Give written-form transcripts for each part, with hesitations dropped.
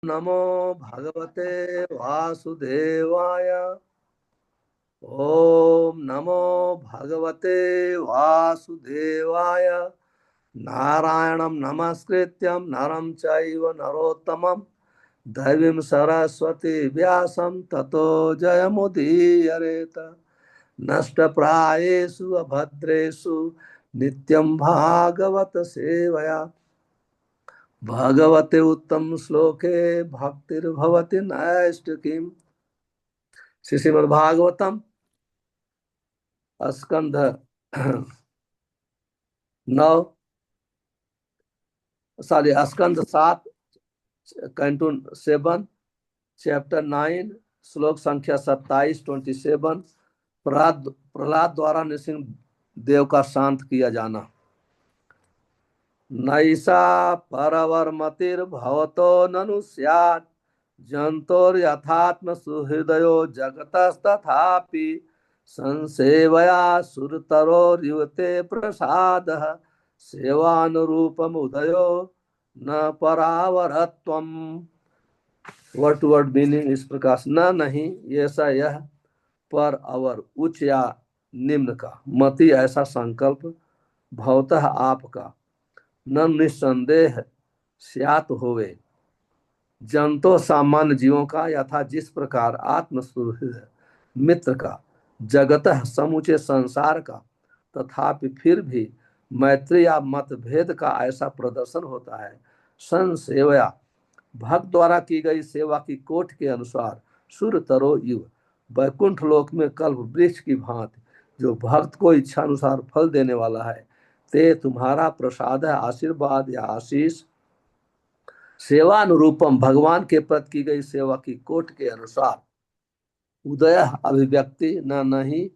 नमो भगवते वासुदेवाय। ओम नमो भगवते वासुदेवाय। नारायणं नमस्कृत्यं नरं चैव नरोत्तमं दैवीं सरस्वती व्यासं ततो जयमुदीरयेत। नष्टप्रायेषु अभद्रेषु नित्यं भागवत सेवया भगवते उत्तम श्लोके भक्तिर्भवति नैष्टिकीम्। श्रीमद्भागवतम स्कंध 9, स्कंद 7, कैंटो 7, चैप्टर 9, श्लोक संख्या 27, प्रहलाद द्वारा नृसिंह देव का शांत किया जाना। नैषा परवर्मतिर्भवतो ननु स्यात् जन्तोर्यथात्म सुहृदयो जगतस्तथापि संसेवया सुरतरोर्युते प्रसादः सेवानुरूपमुदयो न परावरत्वम्। वर्ड टू वर्ड मीनिंग इस प्रकार से, न नहीं ऐसा यह पर अवर उच्च या निम्न का, मति ऐसा संकल्प, भवतः आपका, न निस्संदेह स्यात होवे, जंतो सामान्य जीवों का, यथा जिस प्रकार आत्मसुहृद मित्र का, जगत समूचे संसार का, तथापि फिर भी मैत्री या मतभेद का ऐसा प्रदर्शन होता है। संसेवया भक्त द्वारा की गई सेवा की कोट के अनुसार सुर तरो युव वैकुंठ लोक में कल्प वृक्ष की भांति जो भक्त को इच्छा अनुसार फल देने वाला है, ते तुम्हारा प्रसाद है, आशीर्वाद या आशीष। सेवानुरूपम भगवान के प्रति की गई सेवा की कोट के अनुसार उदय अभिव्यक्ति न नहीं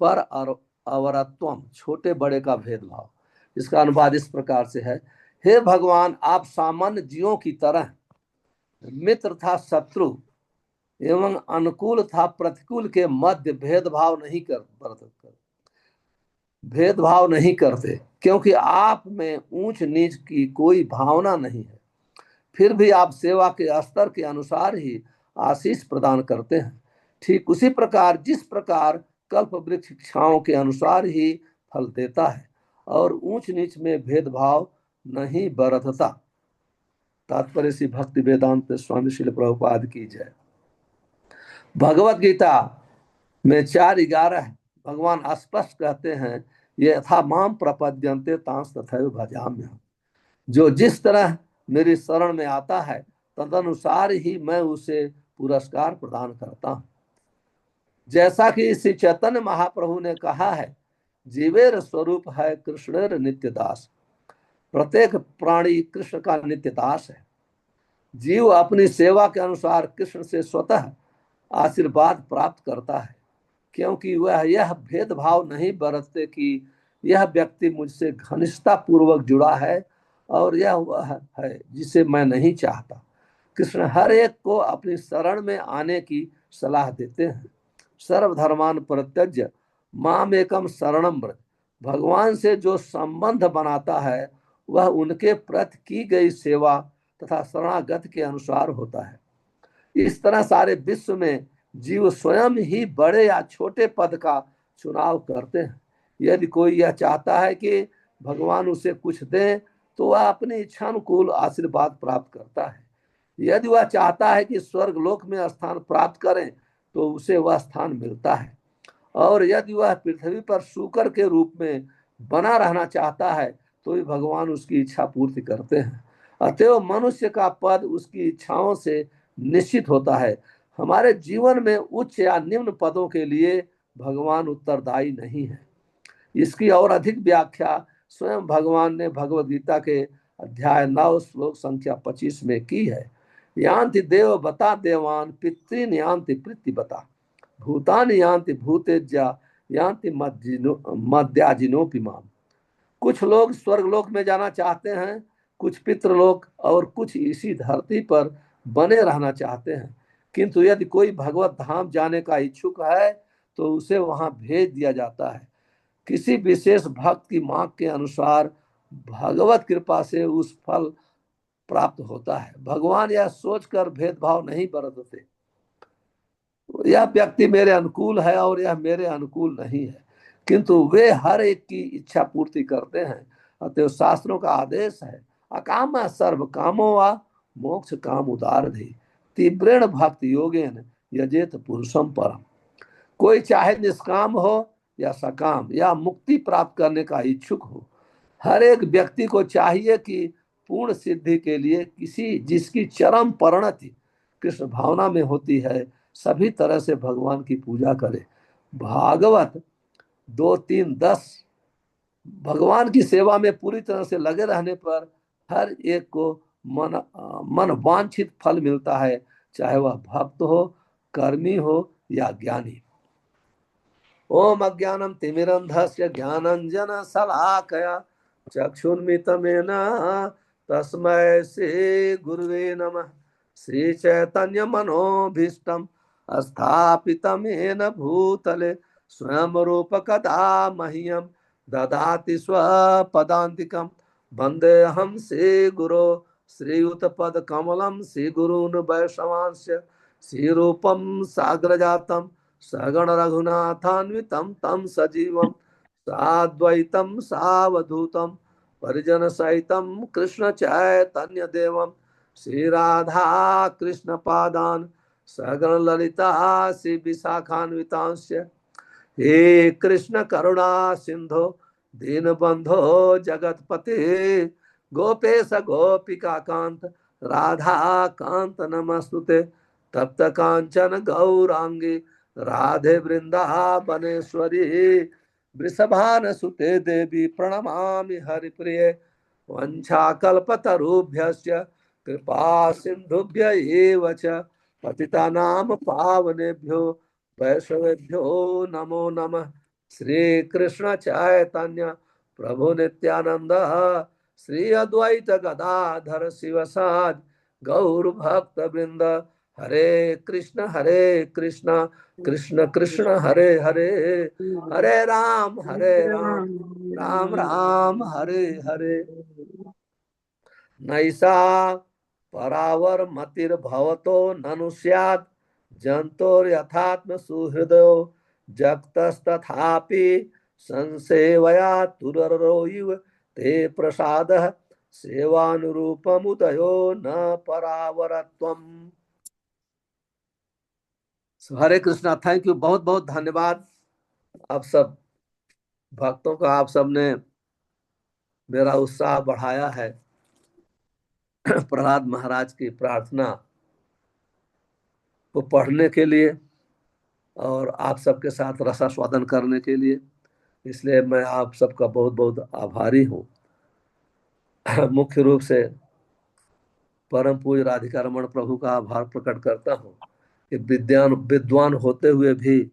पर अवरत्वम छोटे बड़े का भेदभाव। इसका अनुवाद इस प्रकार से है, हे भगवान, आप सामान्य जीवों की तरह मित्र था शत्रु एवं अनुकूल था प्रतिकूल के मध्य भेदभाव नहीं करते, क्योंकि आप में ऊंच नीच की कोई भावना नहीं है। फिर भी आप सेवा के स्तर के अनुसार ही आशीष प्रदान करते हैं। ठीक उसी प्रकार जिस प्रकार कल्प वृक्ष इच्छाओं के अनुसार ही फल देता है और ऊंच नीच में भेदभाव नहीं बरतता। तात्पर्य श्री भक्ति वेदांत स्वामी श्रील प्रभुपाद की जय। भगवत गीता में 4:11 भगवान स्पष्ट कहते हैं, ये यथा माम प्रपद्यन्ते तांस तथैव भजाम्यहम्। जो जिस तरह मेरी शरण में आता है तदनुसार ही मैं उसे पुरस्कार प्रदान करता हूं। जैसा कि श्री चैतन्य महाप्रभु ने कहा है, जीवेर स्वरूप है कृष्णेर नित्य दास। प्रत्येक प्राणी कृष्ण का नित्य दास है। जीव अपनी सेवा के अनुसार कृष्ण से स्वतः आशीर्वाद प्राप्त करता है, क्योंकि वह यह भेदभाव नहीं बरतते कि यह व्यक्ति मुझसे घनिष्ठता पूर्वक जुड़ा है और यह वह है जिसे मैं नहीं चाहता। कृष्ण हर एक को अपनी शरण में आने की सलाह देते हैं। सर्वधर्मान परित्यज्य माम एकम शरणम व्रज। भगवान से जो संबंध बनाता है वह उनके प्रति की गई सेवा तथा शरणागत के अनुसार होता है। इस तरह सारे विश्व में जीव स्वयं ही बड़े या छोटे पद का चुनाव करते हैं। यदि कोई यह चाहता है कि भगवान उसे कुछ दें तो वह अपनी इच्छानुकूल आशीर्वाद प्राप्त करता है। यदि वह चाहता है कि स्वर्ग लोक में स्थान प्राप्त करें तो उसे वह स्थान मिलता है, और यदि वह पृथ्वी पर शूकर के रूप में बना रहना चाहता है तो भी भगवान उसकी इच्छा पूर्ति करते हैं। अतएव मनुष्य का पद उसकी इच्छाओं से निश्चित होता है। हमारे जीवन में उच्च या निम्न पदों के लिए भगवान उत्तरदायी नहीं है। इसकी और अधिक व्याख्या स्वयं भगवान ने भगवद गीता के अध्याय 9 श्लोक संख्या 25 में की है। यान्ति देव बता देवान पितृन यान्ति प्रीति बता भूतानि यान्ति भूतेज्या यान्ति मद्याजिनोपि माम। कुछ लोग स्वर्गलोक में जाना चाहते हैं, कुछ पितृलोक और कुछ इसी धरती पर बने रहना चाहते हैं। किंतु यदि कोई भगवत धाम जाने का इच्छुक है तो उसे वहां भेज दिया जाता है। किसी विशेष भक्त की मांग के अनुसार भगवत कृपा से उस फल प्राप्त होता है। भगवान यह सोचकर भेदभाव नहीं बरतते यह व्यक्ति मेरे अनुकूल है और यह मेरे अनुकूल नहीं है, किंतु वे हर एक की इच्छा पूर्ति करते हैं। अतएव शास्त्रों का आदेश है, अकाम सर्व कामो वा मोक्ष काम उदारधि तीव्रेण भक्ति योगेन यजेत पुरुषम परम। कोई चाहे निष्काम हो या सकाम या मुक्ति प्राप्त करने का इच्छुक हो, हर एक व्यक्ति को चाहिए कि पूर्ण सिद्धि के लिए किसी जिसकी चरम परिणति कृष्ण भावना में होती है, सभी तरह से भगवान की पूजा करे। भागवत 2:3-10। भगवान की सेवा में पूरी तरह से लगे रहने पर हर एक को मन वांछित फल मिलता है, चाहे वह भक्त हो, कर्मी हो या ज्ञानी। ओम अज्ञानम तिमिरंधस्य ज्ञानंजन शलाकया चक्षुन्मितमेन तस्मै श्री गुरुवे नमः। श्री चैतन्य मनोभीष्टम स्थापितम येन भूतले स्वयं रूप कदा मह्यम ददाति स्वपदान्तिकं। वन्देऽहं श्री गुरो श्रीयुतपद कमलं श्री गुरून् वैष्णवांश्च श्रीरूपं साग्रजातं सगण रघुनाथान्वितं तं सजीवं साद्वैतं सावधूतं परिजन सहितं कृष्ण चैतन्य देवं श्री राधा कृष्ण पादान सगण ललिता श्री विशाखान्वितांश्च। हे कृष्ण करुणा सिंधो दीनबंधो जगतपते गोपेश गोपिका कांत राधा कांत नमस्तुते। तप्त कांचन गौरांगी राधे वृंदावनेश्वरी वृषभान सुते देवी प्रणमामि हरिप्रिये। वंशाकल्पतरुभ्यश्च कृपा सिंधुभ्य एव च पतितानां पावनेभ्यो वैष्णवेभ्यो नमो नमः। श्री कृष्ण चैतन्य प्रभु नित्यानंद श्री अद्वैत गदाधर शिवसाद गौर भक्त वृंद। हरे कृष्ण कृष्ण कृष्ण हरे हरे, हरे राम राम राम हरे हरे। नैषा परावर मतिर्भवतो ननु स्यात् जन्तोर्यथात्म सुहृदयो जगतस्तथापि संसेवया तुररोइव ते प्रसादः सेवानुरूपमुदयो न परावरत्वम्। हरे कृष्णा, थैंक यू, बहुत बहुत धन्यवाद आप सब भक्तों का। आप सब ने मेरा उत्साह बढ़ाया है प्रहलाद महाराज की प्रार्थना को पढ़ने के लिए और आप सबके साथ रसास्वादन करने के लिए, इसलिए मैं आप सबका बहुत बहुत आभारी हूँ। मुख्य रूप से परम पूज्य राधिका रमण प्रभु का आभार प्रकट करता हूँ कि विद्वान होते हुए भी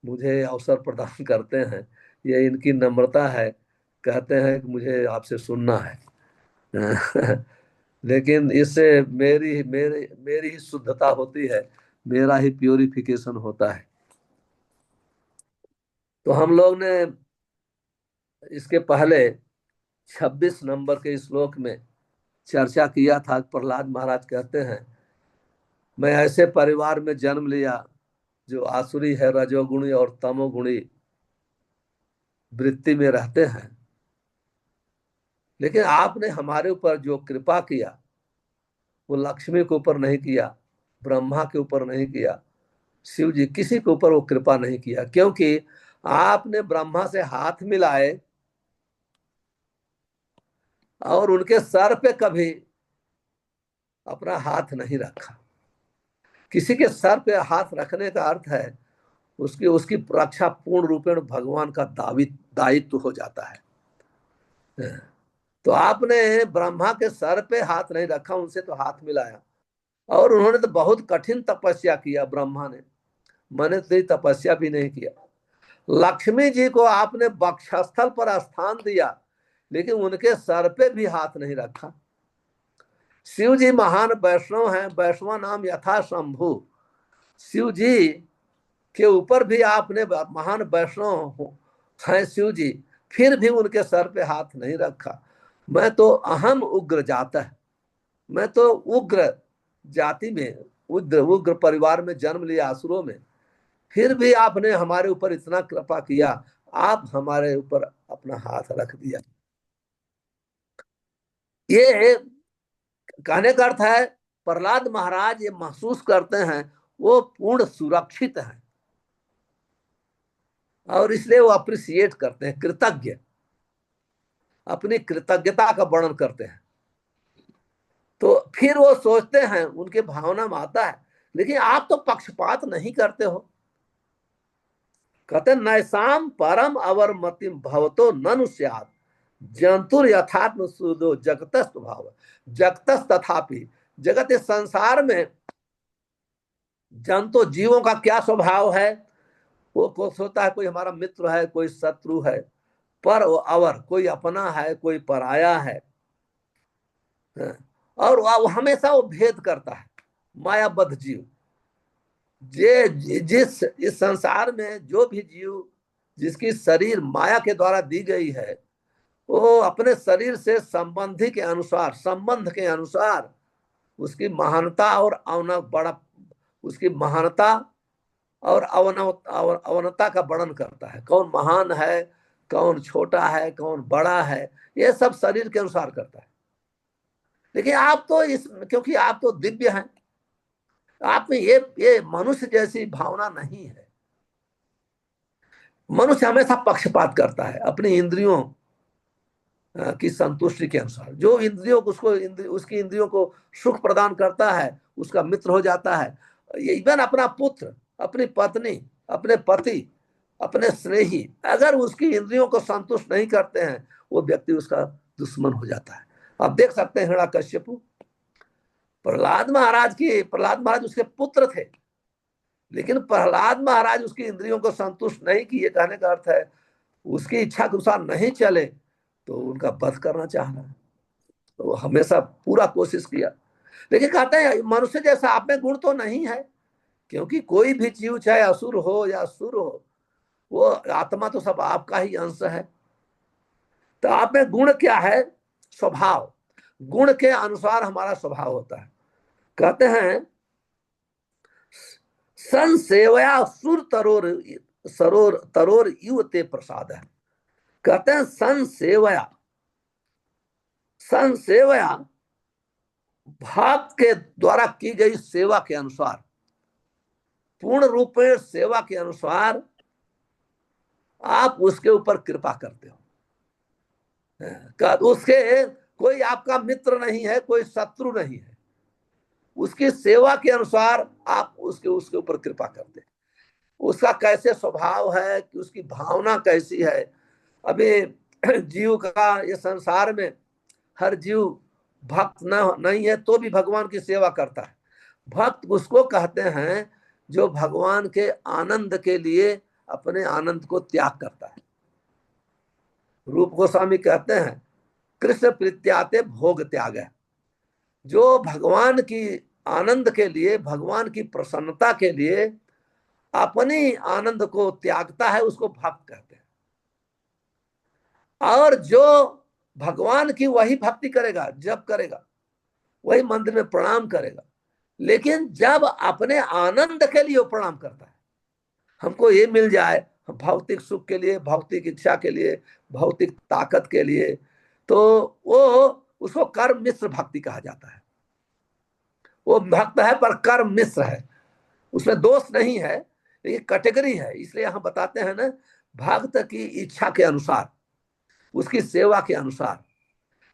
मुझे अवसर प्रदान करते हैं। ये इनकी नम्रता है, कहते हैं कि मुझे आपसे सुनना है लेकिन इससे मेरी ही शुद्धता होती है, मेरा ही प्योरिफिकेशन होता है। तो हम लोग ने इसके पहले 26 नंबर के श्लोक में चर्चा किया था। प्रहलाद महाराज कहते हैं, मैं ऐसे परिवार में जन्म लिया जो आसुरी है, रजोगुणी और तमोगुणी वृत्ति में रहते हैं, लेकिन आपने हमारे ऊपर जो कृपा किया वो लक्ष्मी के ऊपर नहीं किया, ब्रह्मा के ऊपर नहीं किया, शिव जी किसी के ऊपर वो कृपा नहीं किया, क्योंकि आपने ब्रह्मा से हाथ मिलाए और उनके सर पे कभी अपना हाथ नहीं रखा। किसी के सर पे हाथ रखने का अर्थ है उसकी उसकी रक्षा पूर्ण रूपेण भगवान का दायित्व हो जाता है। तो आपने ब्रह्मा के सर पे हाथ नहीं रखा, उनसे तो हाथ मिलाया। और उन्होंने तो बहुत कठिन तपस्या किया, ब्रह्मा ने, मैंने तो तपस्या भी नहीं किया। लक्ष्मी जी को आपने वक्षस्थल पर स्थान दिया, लेकिन उनके सर पे भी हाथ नहीं रखा। शिव जी महान वैष्णव हैं, वैष्णव नाम यथा शंभु। शिव जी के ऊपर भी आपने महान वैष्णव हैं शिव जी, फिर भी उनके सर पे हाथ नहीं रखा। मैं तो अहम उग्र जाता है, मैं तो उग्र जाति में, उग्र उग्र परिवार में जन्म लिया, असुरों में, फिर भी आपने हमारे ऊपर इतना कृपा किया, आप हमारे ऊपर अपना हाथ रख दिया। ये कहने का अर्थ है प्रहलाद महाराज ये महसूस करते हैं वो पूर्ण सुरक्षित हैं, और इसलिए वो अप्रिसिएट करते हैं, कृतज्ञ, अपनी कृतज्ञता का वर्णन करते हैं। तो फिर वो सोचते हैं, उनके भावना में आता है, लेकिन आप तो पक्षपात नहीं करते हो। कहते नैसाम परम अवर मतिम भवतो ननु स्यात् जंतुर यथात्म सुदो जगतस्त भाव, जगतस तथापि, जगत इस संसार में जंतु जीवों का क्या स्वभाव है, वो को सोचता है कोई हमारा मित्र है, कोई शत्रु है, पर वो अवर, कोई अपना है, कोई पराया है। और वो हमेशा वो भेद करता है, मायाबद्ध जीव। जिस इस संसार में जो भी जीव जिसकी शरीर माया के द्वारा दी गई है, वो अपने शरीर से संबंधी के अनुसार, संबंध के अनुसार उसकी महानता और बड़ा, उसकी महानता और अवनता का वर्णन करता है। कौन महान है, कौन छोटा है, कौन बड़ा है, ये सब शरीर के अनुसार करता है। लेकिन आप तो इस, क्योंकि आप तो दिव्य हैं, आप में ये मनुष्य जैसी भावना नहीं है। मनुष्य हमेशा पक्षपात करता है अपनी इंद्रियों की संतुष्टि के अनुसार। जो इंद्रियों को उसकी इंद्रियों को सुख प्रदान करता है उसका मित्र हो जाता है। इवन अपना पुत्र, अपनी पत्नी, अपने पति, अपने स्नेही, अगर उसकी इंद्रियों को संतुष्ट नहीं करते हैं, वो व्यक्ति उसका दुश्मन हो जाता है। आप देख सकते हैं हिरण्यकश्यपु, प्रहलाद महाराज उसके पुत्र थे, लेकिन प्रहलाद महाराज उसकी इंद्रियों को संतुष्ट नहीं किए। कहने का अर्थ है उसकी इच्छा के अनुसार नहीं चले तो उनका वध करना चाह रहा है। तो वो हमेशा पूरा कोशिश किया, लेकिन कहते हैं मनुष्य जैसा आप में गुण तो नहीं है, क्योंकि कोई भी जीव चाहे असुर हो या सुर हो, वो आत्मा तो सब आपका ही अंश है। तो आप में गुण क्या है? स्वभाव। गुण के अनुसार हमारा स्वभाव होता है। कहते हैं सन सेवया सुर तरोर सरोर तरोर युवते प्रसाद है। कहते हैं सन सेवया भक्त के द्वारा की गई सेवा के अनुसार, पूर्ण रूप में सेवा के अनुसार आप उसके ऊपर कृपा करते हो। उसके कोई आपका मित्र नहीं है, कोई शत्रु नहीं है, उसकी सेवा के अनुसार आप उसके उसके ऊपर कृपा करते हैं। उसका कैसे स्वभाव है, कि उसकी भावना कैसी है। अभी जीव का ये संसार में हर जीव भक्त नहीं है तो भी भगवान की सेवा करता है। भक्त उसको कहते हैं जो भगवान के आनंद के लिए अपने आनंद को त्याग करता है। रूप गोस्वामी कहते हैं कृष्ण प्रीत्याते भोग त्याग है। जो भगवान की आनंद के लिए, भगवान की प्रसन्नता के लिए अपनी आनंद को त्यागता है, उसको भक्त कहते हैं। और जो भगवान की वही भक्ति करेगा, जब करेगा, वही मंदिर में प्रणाम करेगा, लेकिन जब अपने आनंद के लिए प्रणाम करता है, हमको ये मिल जाए, भौतिक सुख के लिए, भौतिक इच्छा के लिए, भौतिक ताकत के लिए, तो वो उसको कर्म मिश्र भक्ति कहा जाता है। वो भक्त है पर कर्म मिश्र है, उसमें दोष नहीं है, लेकिन कैटेगरी है। इसलिए हम बताते हैं ना, भक्त की इच्छा के अनुसार, उसकी सेवा के अनुसार।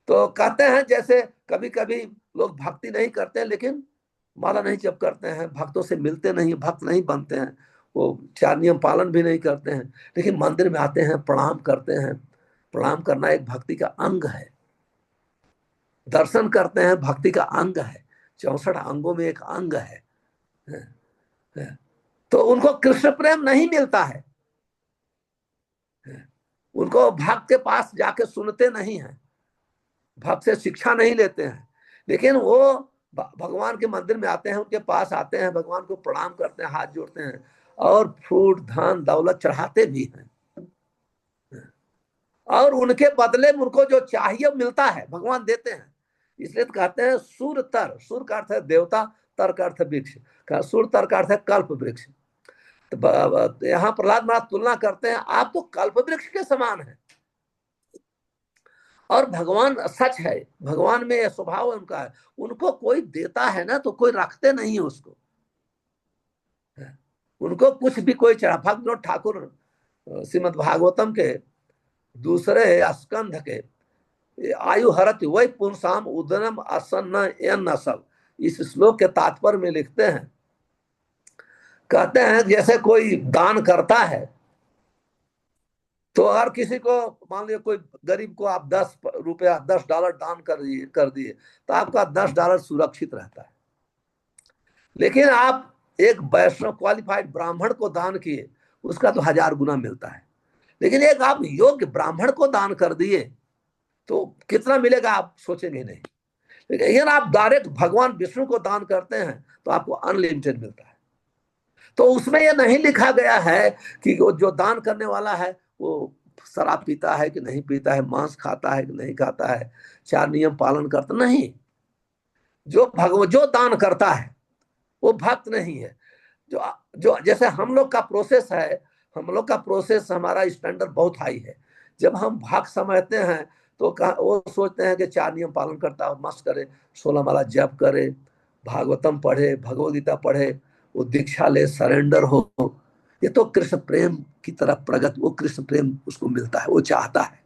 तो कहते हैं जैसे कभी कभी लोग भक्ति नहीं करते, लेकिन माला नहीं जप करते हैं, भक्तों से मिलते नहीं, भक्त नहीं बनते हैं, वो 4 नियम पालन भी नहीं करते हैं, लेकिन मंदिर में आते हैं, प्रणाम करते हैं। प्रणाम करना एक भक्ति का अंग है। दर्शन करते हैं भक्ति का अंग है। 64 अंगों में एक अंग है। तो उनको कृष्ण प्रेम नहीं मिलता है, उनको भक्त के पास जाके सुनते नहीं हैं, भक्त से शिक्षा नहीं लेते हैं, लेकिन वो भगवान के मंदिर में आते हैं, उनके पास आते हैं, भगवान को प्रणाम करते हैं, हाथ जोड़ते हैं, और फूट धन दौलत चढ़ाते भी हैं, और उनके बदले में उनको जो चाहिए मिलता है, भगवान देते हैं। इसलिए तो कहते हैं सुर तर, सुर का अर्थ है देवता, तर का अर्थ है वृक्ष, सुर तर का अर्थ है कल्प वृक्ष। तो यहाँ प्रहलाद महाराज तुलना करते हैं, आप तो कल्प वृक्ष के समान है। और भगवान सच है, भगवान में यह स्वभाव उनका है, उनको कोई देता है ना तो कोई रखते नहीं है उसको, उनको कुछ भी कोई चढ़ा। भक्त विनोद ठाकुर श्रीमद भागवतम के दूसरे स्कंध के आयु हरत वही पुंसाम उदनम असन्न एन नसल, इस श्लोक के तात्पर्य में लिखते हैं, कहते हैं जैसे कोई दान करता है तो हर किसी को, मान लिया कोई गरीब को आप 10 रुपया $10 दान कर दिए तो आपका $10 सुरक्षित रहता है। लेकिन आप एक वैष्णव क्वालिफाइड ब्राह्मण को दान किए, उसका तो 1000 गुना मिलता है। लेकिन एक आप योग्य ब्राह्मण को दान कर दिए तो कितना मिलेगा आप सोचेंगे नहीं। लेकिन आप डायरेक्ट भगवान विष्णु को दान करते हैं तो आपको अनलिमिटेड मिलता है। तो उसमें यह नहीं लिखा गया है कि वो जो दान करने वाला है वो शराब पीता है कि नहीं पीता है, मांस खाता है कि नहीं खाता है, 4 नियम पालन करता नहीं। जो दान करता है वो भक्त नहीं है। जो जो जैसे हम लोग का प्रोसेस है, हम लोग का प्रोसेस, हमारा स्टैंडर्ड बहुत हाई है। जब हम भक्त समझते हैं तो वो सोचते हैं कि 4 नियम पालन करता है, मस्त करे, 16 माला जप करे, भागवतम पढ़े, भगवद गीता पढ़े, वो दीक्षा ले, सरेंडर हो। ये तो कृष्ण प्रेम की तरफ प्रगति, वो कृष्ण प्रेम उसको मिलता है, वो चाहता है,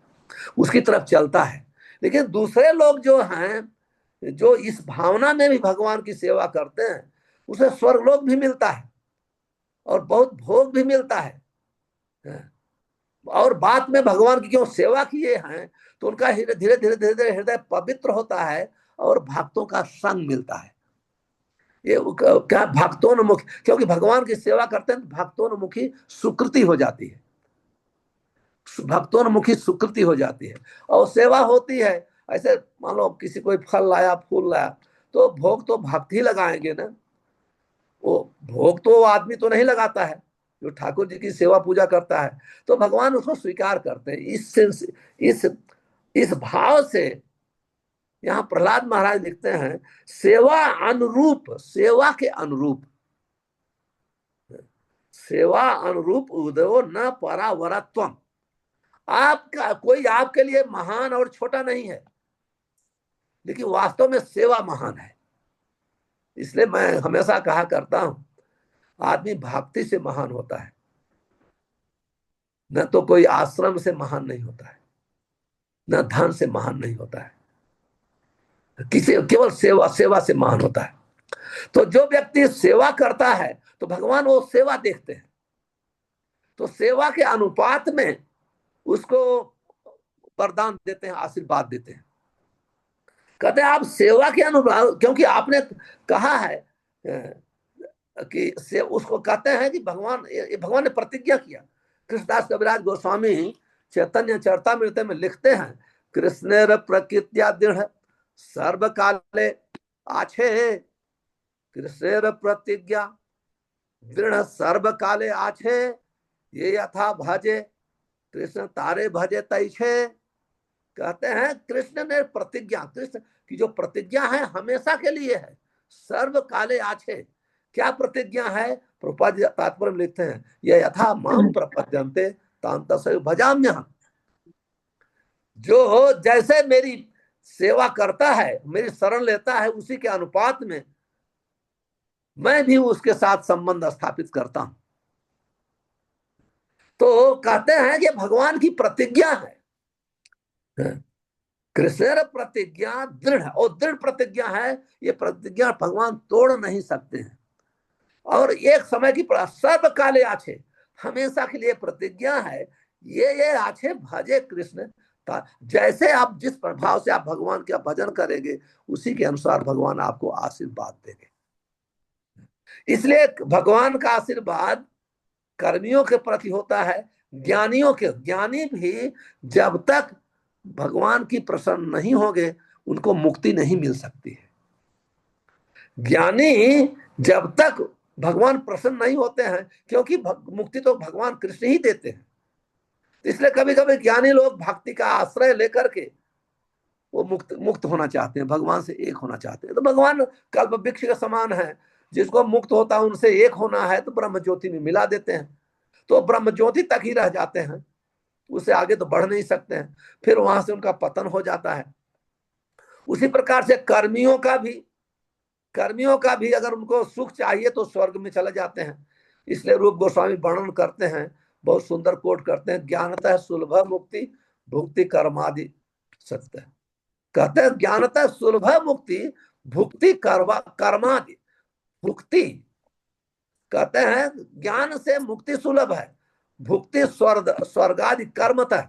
उसकी तरफ चलता है। लेकिन दूसरे लोग जो हैं, जो इस भावना में भी भगवान की सेवा करते हैं, उसे स्वर्गलोक भी मिलता है और बहुत भोग भी मिलता है। और बात में भगवान की क्यों सेवा किए हैं तो उनका धीरे धीरे धीरे धीरे हृदय पवित्र होता है और भक्तों का संग मिलता है। ये क्या भक्तोन्मुखी, क्योंकि भगवान की सेवा करते हैं तो भक्तोन्मुखी सुकृति हो जाती है, भक्तोन्मुखी सुकृति हो जाती है और सेवा होती है। ऐसे मान लो किसी कोई फल लाया, फूल लाया, तो भोग तो भक्त ही लगाएंगे ना, वो भोग तो आदमी तो नहीं लगाता है, जो ठाकुर जी की सेवा पूजा करता है तो भगवान उसको स्वीकार करते हैं। इस भाव से यहाँ प्रहलाद महाराज लिखते हैं, सेवा अनुरूप, सेवा के अनुरूप, सेवा अनुरूप उदयो न परावरत्वम। आपका कोई आपके लिए महान और छोटा नहीं है, लेकिन वास्तव में सेवा महान है। इसलिए मैं हमेशा कहा करता हूं, आदमी भक्ति से महान होता है, न तो कोई आश्रम से महान नहीं होता है, न धन से महान नहीं होता है, किसी केवल सेवा, सेवा से महान होता है। तो जो व्यक्ति सेवा करता है तो भगवान वो सेवा देखते हैं, तो सेवा के अनुपात में उसको वरदान देते हैं, आशीर्वाद देते हैं। कहते हैं आप सेवा के अनुपात, क्योंकि आपने कहा है कि से उसको कहते हैं कि भगवान ने प्रतिज्ञा किया। कृष्णदास कविराज गोस्वामी चैतन्य चरितामृत में लिखते हैं, कृष्णेर प्रकृत्या दृढ़ सर्व काले आछे, कृष्णेर प्रतिज्ञा दृढ़ सर्व काले आछे, ये यथा भजे कृष्ण तारे भजे तैछे। कहते हैं कृष्ण ने प्रतिज्ञा, कृष्ण की जो प्रतिज्ञा है हमेशा के लिए है, सर्व काले आछे। क्या प्रतिज्ञा है? प्रभुपाद तात्पर्य में लिखते हैं, ये यथा माम प्रपद्यन्ते तां तस्मै भजाम्यहम्। जो जैसे मेरी सेवा करता है, मेरी शरण लेता है, उसी के अनुपात में मैं भी उसके साथ संबंध स्थापित करता हूं। तो कहते हैं कि भगवान की प्रतिज्ञा है, कृष्ण प्रतिज्ञा दृढ़, और दृढ़ प्रतिज्ञा है, ये प्रतिज्ञा भगवान तोड़ नहीं सकते हैं। और एक समय की सर्व काले आछे, हमेशा के लिए प्रतिज्ञा है, ये आछे भजे कृष्ण। जैसे आप जिस प्रभाव से आप भगवान का भजन करेंगे उसी के अनुसार भगवान आपको आशीर्वाद देंगे। इसलिए भगवान का आशीर्वाद कर्मियों के प्रति होता है, ज्ञानियों के, ज्ञानी भी जब तक भगवान की प्रसन्न नहीं होंगे उनको मुक्ति नहीं मिल सकती है। ज्ञानी जब तक भगवान प्रसन्न नहीं होते हैं, क्योंकि मुक्ति तो भगवान कृष्ण ही देते हैं। इसलिए कभी कभी ज्ञानी लोग भक्ति का आश्रय लेकर के वो मुक्त मुक्त होना चाहते हैं, भगवान से एक होना चाहते हैं। तो भगवान कल्प वृक्ष के समान है, जिसको मुक्त होता है उनसे एक होना है तो ब्रह्म ज्योति में मिला देते हैं, तो ब्रह्म ज्योति तक ही रह जाते हैं, उससे आगे तो बढ़ नहीं सकते हैं, फिर वहां से उनका पतन हो जाता है। उसी प्रकार से कर्मियों का भी अगर उनको सुख चाहिए तो स्वर्ग में चले जाते हैं। इसलिए रूप गोस्वामी वर्णन करते हैं, बहुत सुंदर कोट करते हैं, ज्ञानतः सुलभ मुक्ति भुक्ति कर्मादि सत्य। कहते हैं ज्ञानतः सुलभ मुक्ति भुक्ति कर्मादि भुक्ति, कहते हैं ज्ञान से मुक्ति सुलभ है, भुक्ति स्वर्गादि कर्मतः,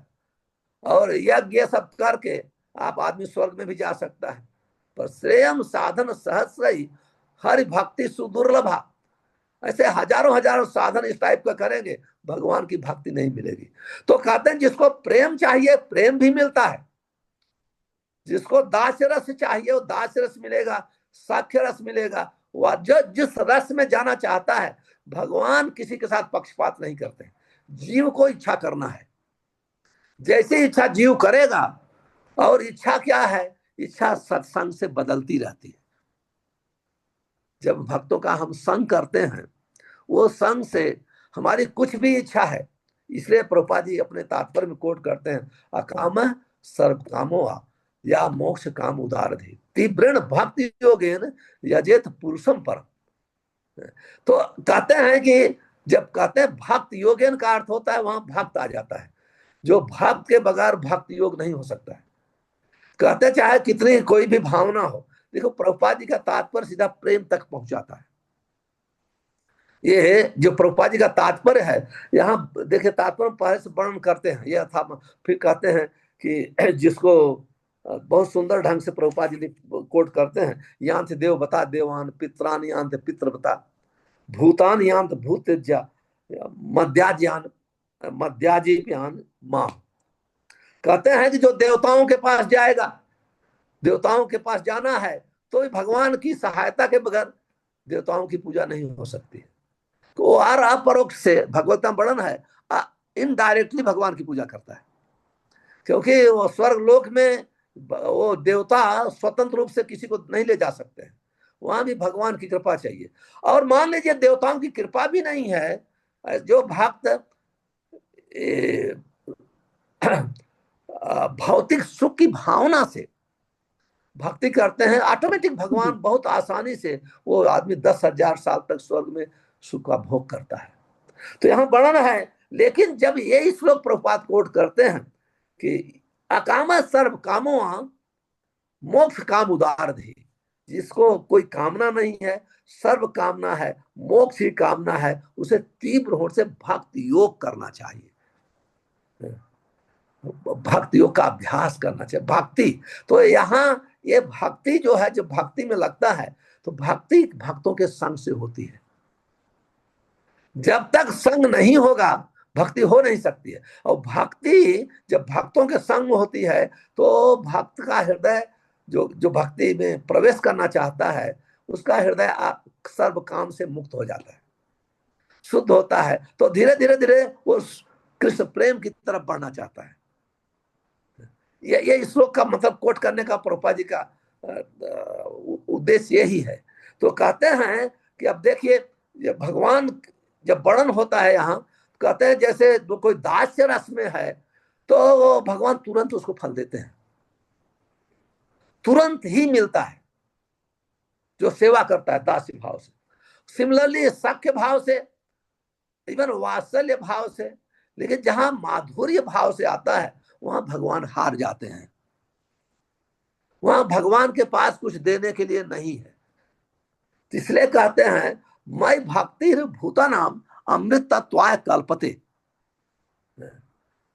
और यज्ञ ये सब करके आप आदमी स्वर्ग में भी जा सकता है। पर श्रेयम साधन सहस्र हरि भक्ति सुदुर्लभा, ऐसे हजारों हजारों साधन इस टाइप का करेंगे, भगवान की भक्ति नहीं मिलेगी। तो कहते हैं जिसको प्रेम चाहिए प्रेम भी मिलता है, जिसको दास्य रस चाहिए वो दास्य रस मिलेगा, साक्ष्य रस मिलेगा। वह जो जिस रस में जाना चाहता है, भगवान किसी के साथ पक्षपात नहीं करते, जीव को इच्छा करना है, जैसे इच्छा जीव करेगा। और इच्छा क्या है, इच्छा सत्संग से बदलती रहती है। जब भक्तों का हम संग करते हैं, वो संग से हमारी कुछ भी इच्छा है, इसलिए प्रभुपाद जी अपने तात्पर्य में कोट करते हैं, अकाम सर्व कामो या मोक्ष काम उदार धी तीव्रण भक्ति योगेन यजेत पुरुषम पर। तो कहते हैं कि जब कहते हैं भक्त योगेन का अर्थ होता है वहां भक्त आ जाता है, जो भक्त के बगैर भक्ति योग नहीं हो सकता है। कहते चाहे कितनी कोई भी भावना हो, देखो प्रभुपाद जी का तात्पर्य सीधा प्रेम तक पहुंचाता है। ये जो प्रभुपाद जी का तात्पर्य है, यहाँ देखिए तात्पर्य पहले से वर्णन करते हैं, यह था, फिर कहते हैं कि जिसको बहुत सुंदर ढंग से प्रभुपाद जी कोट करते हैं, यान से देव बता देवान, पित्रान यान थे पित्र बता, भूतान यान भूत मध्याज्ञान मध्याजीव्यान मां। कहते हैं कि जो देवताओं के पास जाएगा, देवताओं के पास जाना है, तो भगवान की सहायता के बगैर देवताओं की पूजा नहीं हो सकती। तो और अपरोक्ष से भगवता वर्णन है, इनडायरेक्टली भगवान की पूजा करता है, क्योंकि वो स्वर्ग लोक में वो देवता स्वतंत्र रूप से किसी को नहीं ले जा सकते हैं, वहां भी भगवान की कृपा चाहिए। और मान लीजिए देवताओं की कृपा भी नहीं है, जो भक्त भौतिक सुख की भावना से भक्ति करते हैं, ऑटोमेटिक भगवान बहुत आसानी से वो आदमी 10,000 साल तक स्वर्ग में सुख का भोग करता है। तो यहाँ वर्णन है, लेकिन जब ये श्लोक प्रभुपाद कोट करते हैं कि अकाम सर्व कामो मोक्ष काम उदार धी, जिसको कोई कामना नहीं है, सर्व कामना है, मोक्ष ही कामना है, उसे तीव्र होड़ से भक्ति योग करना चाहिए, भक्ति योग का अभ्यास करना चाहिए। भक्ति तो यहाँ ये भक्ति जो है, जो भक्ति में लगता है, तो भक्ति भक्तों के संग से होती है। जब तक संग नहीं होगा भक्ति हो नहीं सकती है। और भक्ति जब भक्तों के संग होती है तो भक्त का हृदय जो जो भक्ति में प्रवेश करना चाहता है, उसका हृदय सर्व काम से मुक्त हो जाता है, शुद्ध होता है। तो धीरे धीरे धीरे वो कृष्ण प्रेम की तरफ बढ़ना चाहता है। ये श्लोक का मतलब कोट करने का प्रभुपाद जी का उद्देश्य यही है। तो कहते हैं कि अब देखिए, भगवान जब वर्णन होता है यहाँ, कहते हैं जैसे कोई दास्य रस में है तो भगवान तुरंत उसको फल देते हैं, तुरंत ही मिलता है जो सेवा करता है दास्य भाव से। सिमिलरली सख्य भाव से, इवन वात्सल्य भाव से, लेकिन जहां माधुर्य भाव से आता है वहां भगवान हार जाते हैं, वहां भगवान के पास कुछ देने के लिए नहीं है। इसलिए कहते हैं मैं भक्ति भूता नाम अमृत तत्वाय कल्पते,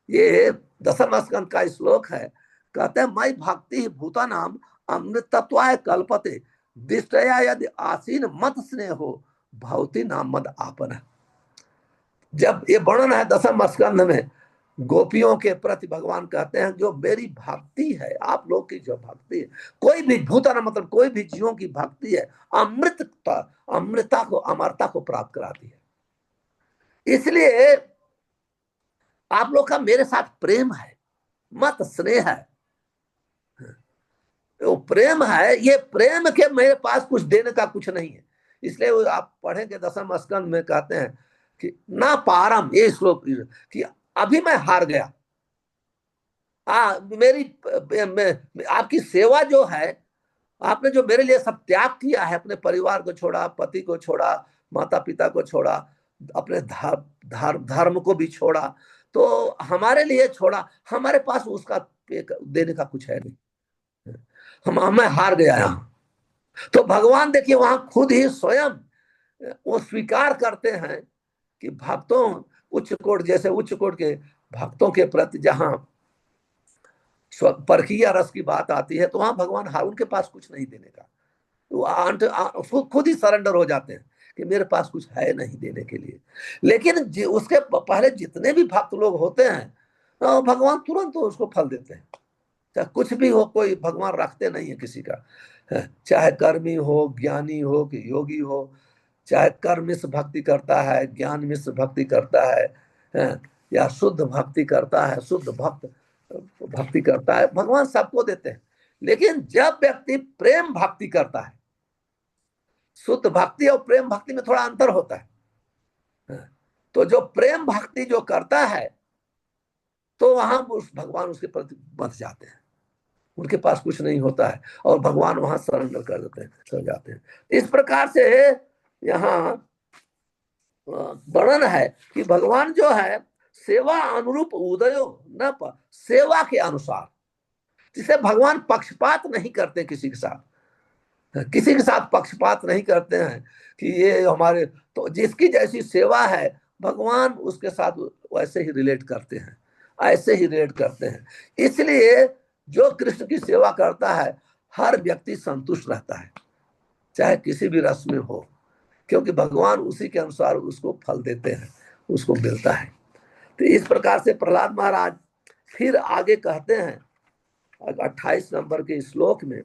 ये दशम स्कंद का श्लोक है। कहते हैं मैं भक्ति भूता नाम अमृत तत्वाय कल्पते दिष्टया यदि आसीन मत स्नेहो भवती नाम मद आपन। जब ये वर्णन है दशम स्कंद में, गोपियों के प्रति भगवान कहते हैं जो मेरी भक्ति है, आप लोग की जो भक्ति है, कोई भी भूताना मतलब कोई भी जीवों की भक्ति है, अमृता को अमरता को प्राप्त कराती है। इसलिए आप लोग का मेरे साथ प्रेम है, मत स्नेह है, वो प्रेम है, ये प्रेम के मेरे पास कुछ देने का कुछ नहीं है। इसलिए वो आप पढ़ेंगे दसम स्कंद में कहते हैं कि ना पारम, ये श्लोक कि अभी मैं हार गया। मेरी आपकी सेवा जो है, आपने जो मेरे लिए सब त्याग किया है, अपने परिवार को छोड़ा, पति को छोड़ा, माता पिता को छोड़ा, अपने धर्म को भी छोड़ा, तो हमारे लिए छोड़ा, हमारे पास उसका देने का कुछ है नहीं। मैं हार गया यहाँ। तो भगवान देखिए वहां खुद ही स्वयं वो स्वीकार करते हैं कि भक्तों, उच्च कोट जैसे उच्च कोट के भक्तों के प्रति जहां परखिया रस की बात आती है, तो वहां भगवान उनके पास कुछ नहीं देने का, वो खुद ही सरेंडर हो जाते हैं कि मेरे पास कुछ है नहीं देने के लिए। लेकिन उसके पहले जितने भी भक्त लोग होते हैं, भगवान तुरंत तो उसको फल देते हैं। चाहे कुछ भी हो, कोई भगवान रखते नहीं है किसी का, चाहे कर्मी हो, ज्ञानी हो कि योगी हो, चाहे कर्म से भक्ति करता है, ज्ञान में से भक्ति करता है, या शुद्ध भक्ति करता है, शुद्ध भक्त भक्ति करता है, भगवान सबको देते हैं। लेकिन जब व्यक्ति प्रेम भक्ति करता है, शुद्ध भक्ति और प्रेम भक्ति में थोड़ा अंतर होता है। तो जो प्रेम भक्ति जो करता है, तो वहां उस भगवान उसके प्रति बंध जाते हैं, उनके पास कुछ नहीं होता है, और भगवान वहां सरेंडर कर देते हैं, कर जाते हैं। इस प्रकार से यहाँ वर्णन है कि भगवान जो है सेवा अनुरूप उदयो न सेवा के अनुसार, जिसे भगवान पक्षपात नहीं करते किसी के साथ, किसी के साथ पक्षपात नहीं करते हैं कि ये हमारे, तो जिसकी जैसी सेवा है भगवान उसके साथ वैसे ही रिलेट करते हैं, ऐसे ही रिलेट करते हैं। इसलिए जो कृष्ण की सेवा करता है हर व्यक्ति संतुष्ट रहता है, चाहे किसी भी रस में हो, क्योंकि भगवान उसी के अनुसार उसको फल देते हैं, उसको मिलता है। तो इस प्रकार से प्रहलाद महाराज फिर आगे कहते हैं 28 नंबर के श्लोक में,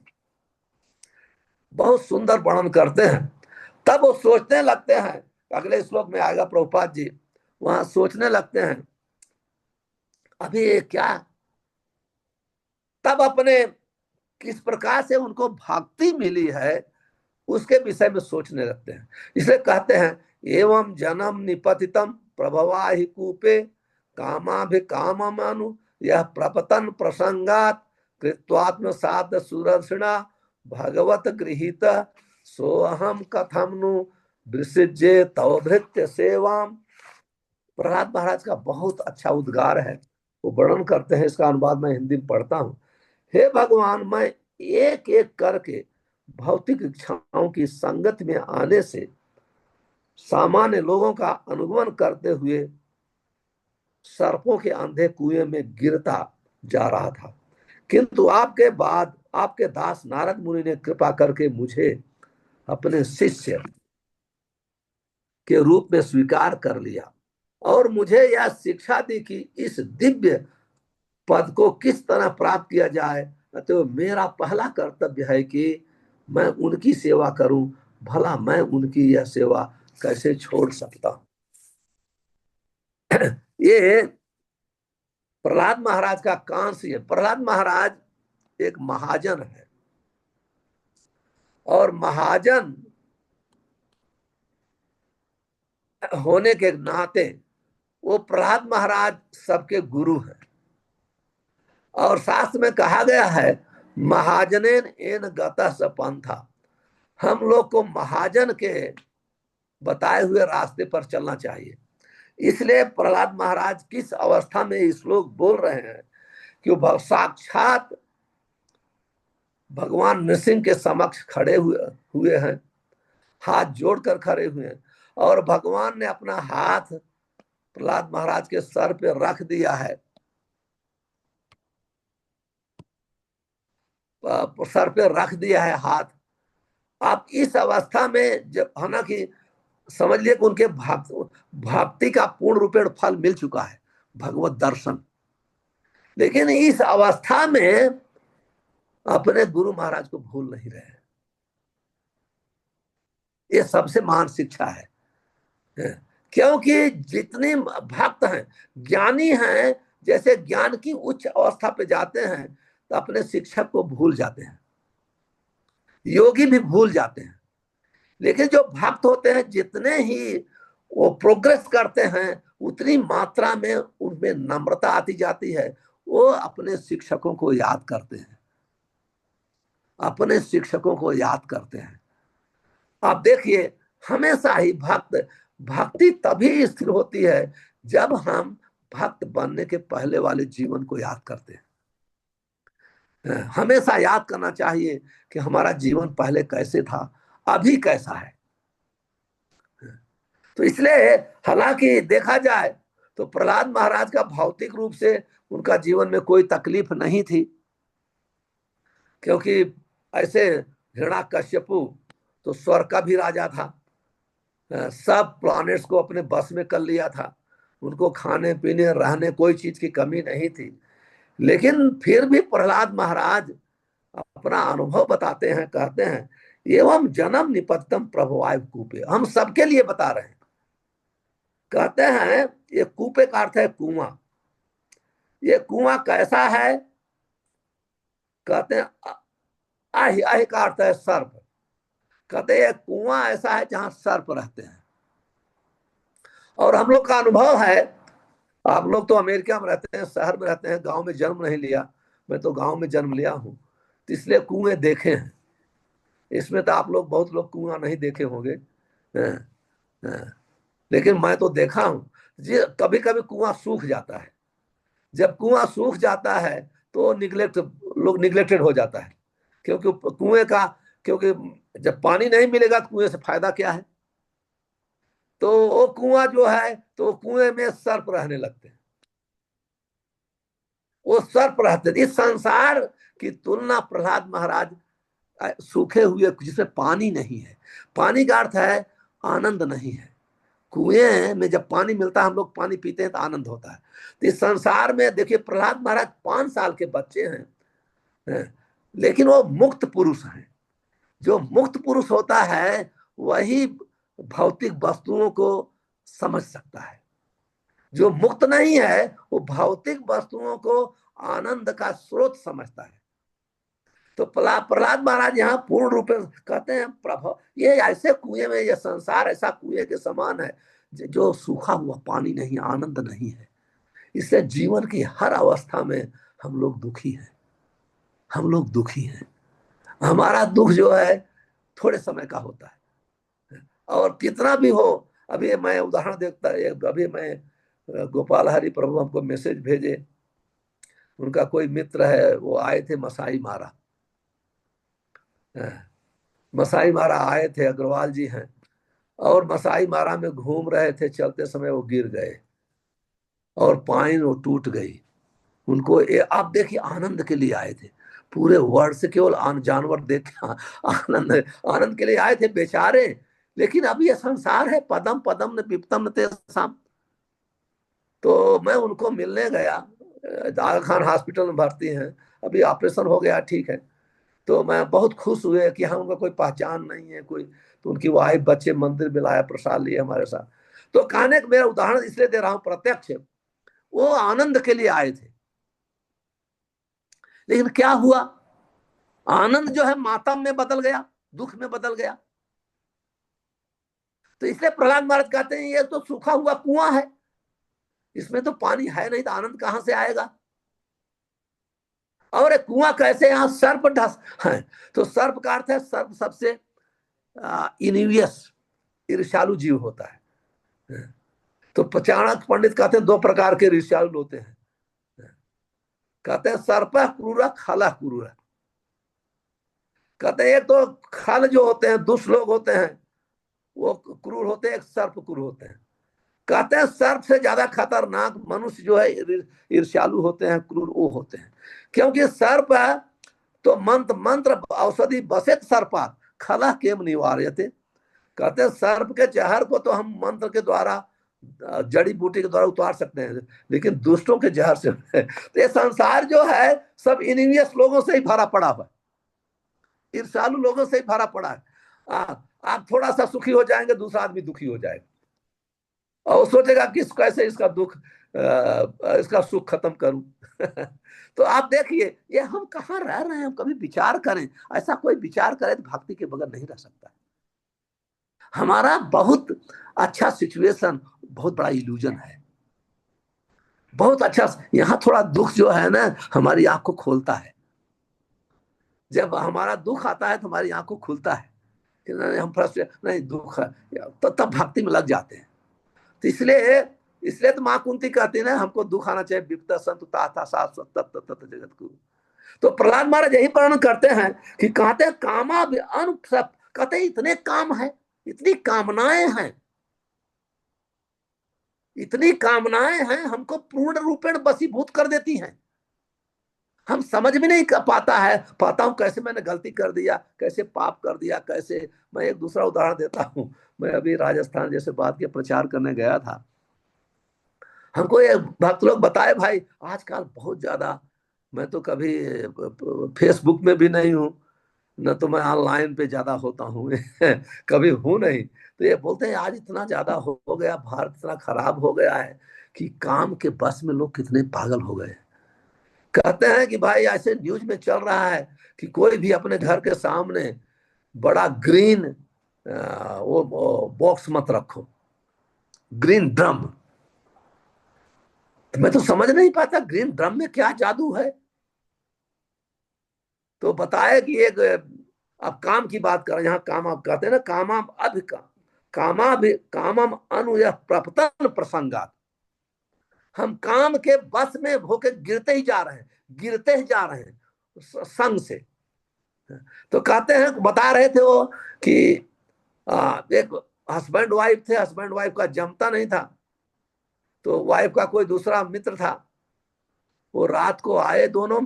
बहुत सुंदर वर्णन करते हैं। तब वो सोचने लगते हैं, अगले श्लोक में आएगा प्रभुपाद जी, वहां सोचने लगते हैं अभी ये क्या, तब अपने किस प्रकार से उनको भक्ति मिली है उसके विषय में सोचने लगते हैं। इसलिए कहते हैं एवं जन्म निपतितम प्रभवा ही कूपे कामाभिकामनु यह प्रपतन प्रसंगात कृत्वात्म साध सुरक्षिणा भगवत गृहीत सोहम कथम नु विसृज्ये तव भृत्य सेवाम। प्रहलाद महाराज का बहुत अच्छा उद्गार है, वो वर्णन करते हैं, इसका अनुवाद मैं हिंदी में पढ़ता हूँ। हे भगवान, मैं एक एक करके भौतिक इच्छाओं की संगत में आने से सामान्य लोगों का अनुगमन करते हुए सर्पों के अंधे कुएं में गिरता जा रहा था, किंतु आपके बाद आपके दास नारद मुनि ने कृपा करके मुझे अपने शिष्य के रूप में स्वीकार कर लिया और मुझे यह शिक्षा दी कि इस दिव्य पद को किस तरह प्राप्त किया जाए। तो मेरा पहला कर्तव्य है कि मैं उनकी सेवा करूं, भला मैं उनकी यह सेवा कैसे छोड़ सकता हूं। ये प्रहलाद महाराज का कांस्य है। प्रहलाद महाराज एक महाजन है, और महाजन होने के नाते वो प्रहलाद महाराज सबके गुरु हैं। और शास्त्र में कहा गया है महाजनेन एन गतः स पंथा, हम लोग को महाजन के बताए हुए रास्ते पर चलना चाहिए। इसलिए प्रहलाद महाराज किस अवस्था में इस लोग बोल रहे हैं कि वो साक्षात भगवान नृसिंह के समक्ष खड़े हुए हैं, हाथ जोड़कर खड़े हुए हैं, और भगवान ने अपना हाथ प्रहलाद महाराज के सर पे रख दिया है, सर पे रख दिया है हाथ। आप इस अवस्था में जब है ना कि समझ लिए कि उनके भक्ति का पूर्ण रूपेण फल मिल चुका है, भगवत दर्शन। लेकिन इस अवस्था में अपने गुरु महाराज को भूल नहीं रहे। ये सबसे महान शिक्षा है, क्योंकि जितने भक्त हैं, ज्ञानी हैं, जैसे ज्ञान की उच्च अवस्था पे जाते हैं तो अपने शिक्षक को भूल जाते हैं, योगी भी भूल जाते हैं। लेकिन जो भक्त होते हैं, जितने ही वो प्रोग्रेस करते हैं, उतनी मात्रा में उनमें नम्रता आती जाती है। वो अपने शिक्षकों को याद करते हैं, अपने शिक्षकों को याद करते हैं। आप देखिए, हमेशा ही भक्ति तभी स्थिर होती है जब हम भक्त बनने के पहले वाले जीवन को याद करते हैं। हमेशा याद करना चाहिए कि हमारा जीवन पहले कैसे था, अभी कैसा है। तो इसलिए हालांकि देखा जाए तो प्रहलाद महाराज का भौतिक रूप से उनका जीवन में कोई तकलीफ नहीं थी, क्योंकि ऐसे हिरण्याकश्यपु तो स्वर्ग का भी राजा था, सब प्लैनेट्स को अपने बस में कर लिया था, उनको खाने पीने रहने कोई चीज की कमी नहीं थी। लेकिन फिर भी प्रहलाद महाराज अपना अनुभव बताते हैं, कहते हैं एवं जन्म निपत्तम प्रभुवाय कूपे। हम सबके लिए बता रहे हैं। कहते हैं ये कूपे का अर्थ है कुआं। ये कुआं कैसा है? कहते हैं आहि, आहि का अर्थ है सर्प। कहते हैं कुआं ऐसा है जहां सर्प रहते हैं। और हम लोग का अनुभव है, आप लोग तो अमेरिका में रहते हैं, शहर में रहते हैं, गांव में जन्म नहीं लिया। मैं तो गांव में जन्म लिया हूं, तो इसलिए कुएं देखे हैं। इसमें तो आप लोग, बहुत लोग कुआं नहीं देखे होंगे। हाँ, हाँ। लेकिन मैं तो देखा हूं जी। कभी कभी कुआं सूख जाता है। जब कुआं सूख जाता है तो लोग निग्लेक्टेड हो जाता है, क्योंकि कुएं का, क्योंकि जब पानी नहीं मिलेगा तो कुएं से फायदा क्या है। तो वो कुआं जो है, तो कुएं में सर्प रहने लगते हैं। वो सर्प रहते थे। इस संसार की तुलना प्रहलाद महाराज सूखे हुए जिसमें पानी नहीं है। पानी का अर्थ है आनंद नहीं है। कुएं में जब पानी मिलता है, हम लोग पानी पीते हैं तो आनंद होता है। तो इस संसार में देखिए, प्रहलाद महाराज 5 साल के बच्चे हैं, लेकिन वो मुक्त पुरुष हैं। जो मुक्त पुरुष होता है वही भौतिक वस्तुओं को समझ सकता है। जो मुक्त नहीं है वो भौतिक वस्तुओं को आनंद का स्रोत समझता है। तो प्रहलाद महाराज यहाँ पूर्ण रूप में कहते हैं प्रभु, ये ऐसे कुएं में, ये संसार ऐसा कुएं के समान है जो सूखा हुआ पानी नहीं, आनंद नहीं है। इसलिए जीवन की हर अवस्था में हम लोग दुखी हैं। हम लोग दुखी हैं। हमारा दुख जो है थोड़े समय का होता है, और कितना भी हो। अभी मैं उदाहरण देखता, अभी मैं गोपाल हरि प्रभु हमको मैसेज भेजे। उनका कोई मित्र है, वो आए थे मसाई मारा। मसाई मारा आए थे, अग्रवाल जी हैं। और मसाई मारा में घूम रहे थे, चलते समय वो गिर गए और पाइन वो टूट गई। उनको आप देखिए, आनंद के लिए आए थे। पूरे वर्ल्ड से केवल जानवर देख के आनंद आनंद के लिए आए थे बेचारे। लेकिन अब ये संसार है, पदम पदम न विपतम न तेषाम। तो मैं उनको मिलने गया। आगा खान हॉस्पिटल में भर्ती हैं, अभी ऑपरेशन हो गया, ठीक है। तो मैं बहुत खुश हुए कि हाँ, उनका कोई पहचान नहीं है कोई। तो उनकी वाइफ बच्चे मंदिर में लाया, प्रसाद लिए हमारे साथ। तो कहने का मेरा उदाहरण इसलिए दे रहा हूं, प्रत्यक्ष वो आनंद के लिए आए थे। लेकिन क्या हुआ, आनंद जो है मातम में बदल गया, दुख में बदल गया। तो इसलिए प्रहलाद महाराज कहते हैं ये तो सूखा हुआ कुआं है, इसमें तो पानी है नहीं, तो आनंद कहां से आएगा। और कुआं कैसे, यहाँ सर्प ढस है। तो सर्प का अर्थ है, सर्प सबसे इनिवियस, ईर्ष्यालु जीव होता है। तो चाणक्य पंडित कहते हैं 2 प्रकार के ईर्ष्यालु होते हैं। कहते हैं सर्प क्रूर, खल क्रूर। कहते हैं एक तो खल जो होते हैं, दुष्ट लोग होते हैं, वो क्रूर होते हैं। एक सर्प क्रूर होते हैं। कहते हैं सर्प से ज्यादा खतरनाक मनुष्य जो है ईर्ष्यालु होते हैं, क्रूर वो होते हैं। क्योंकि सर्प तो मंत्र मंत्र औषधि बसेत सर्पात खला केम निवार्यते। कहते हैं सर्प के जहर को तो हम मंत्र के द्वारा, जड़ी बूटी के द्वारा उतार सकते हैं, लेकिन दुष्टों के जहर से तो ये संसार जो है सब इनिवियस लोगों से ही भरा पड़ा हुआ है, ईर्ष्यालु लोगों से ही भरा पड़ा है। आप थोड़ा सा सुखी हो जाएंगे, दूसरा आदमी दुखी हो जाएगा और सोचेगा किस कैसे इसका दुख इसका सुख खत्म करूं। तो आप देखिए ये हम कहाँ रह रहे हैं, हम कभी विचार करें। ऐसा कोई विचार करे तो भक्ति के बगैर नहीं रह सकता। हमारा बहुत अच्छा सिचुएशन बहुत बड़ा इल्यूजन है, बहुत अच्छा। यहाँ थोड़ा दुख जो है ना हमारी आंख को खोलता है। जब हमारा दुख आता है तो हमारी आंख को खुलता है कि नहीं हम फ्रस्ट्रेट नहीं, दुख है, तो तब भक्ति में लग जाते हैं। तो इसलिए इसलिए तो माँ कुंती कहती है ना हमको दुख आना चाहिए, विपदा संत ताता सात तत्त तत्त जगत गुरु। तो प्रहलाद महाराज यही वर्णन करते हैं कि कहते हैं कामा भी अनु सब, कहते हैं इतने काम है, इतनी कामनाएं हैं, इतनी कामनाएं हैं हमको पूर्ण रूपेण बसीभूत कर देती हैं। हम समझ में नहीं पाता है, पाता हूं कैसे मैंने गलती कर दिया, कैसे पाप कर दिया, कैसे। मैं एक दूसरा उदाहरण देता हूं। मैं अभी राजस्थान जैसे बात के प्रचार करने गया था। हमको ये भक्त लोग बताए भाई आजकल बहुत ज्यादा, मैं तो कभी फेसबुक में भी नहीं हूँ, न तो मैं ऑनलाइन पे ज्यादा होता हूँ। कभी हूँ नहीं। तो ये बोलते हैं आज इतना ज्यादा हो गया, भारत इतना खराब हो गया है कि काम के बस में लोग कितने पागल हो गए। कहते हैं कि भाई ऐसे न्यूज में चल रहा है कि कोई भी अपने घर के सामने बड़ा ग्रीन वो बॉक्स मत रखो, ग्रीन ड्रम। तो मैं तो समझ नहीं पाता ग्रीन ड्रम में क्या जादू है। तो बताया कि एक, अब काम की बात कर, यहाँ काम आप कहते हैं ना, कामाम अधिक कामा भी कामम अनु यह प्रपतन प्रसंगात। हम काम के बस में होके गिरते ही जा रहे हैं, गिरते ही जा रहे हैं संग से। तो कहते हैं, बता रहे थे वो कि एक हस्बैंड वाइफ थे, हस्बैंड वाइफ का जमता नहीं था, तो वाइफ का कोई दूसरा मित्र था, वो रात को आए दोनों,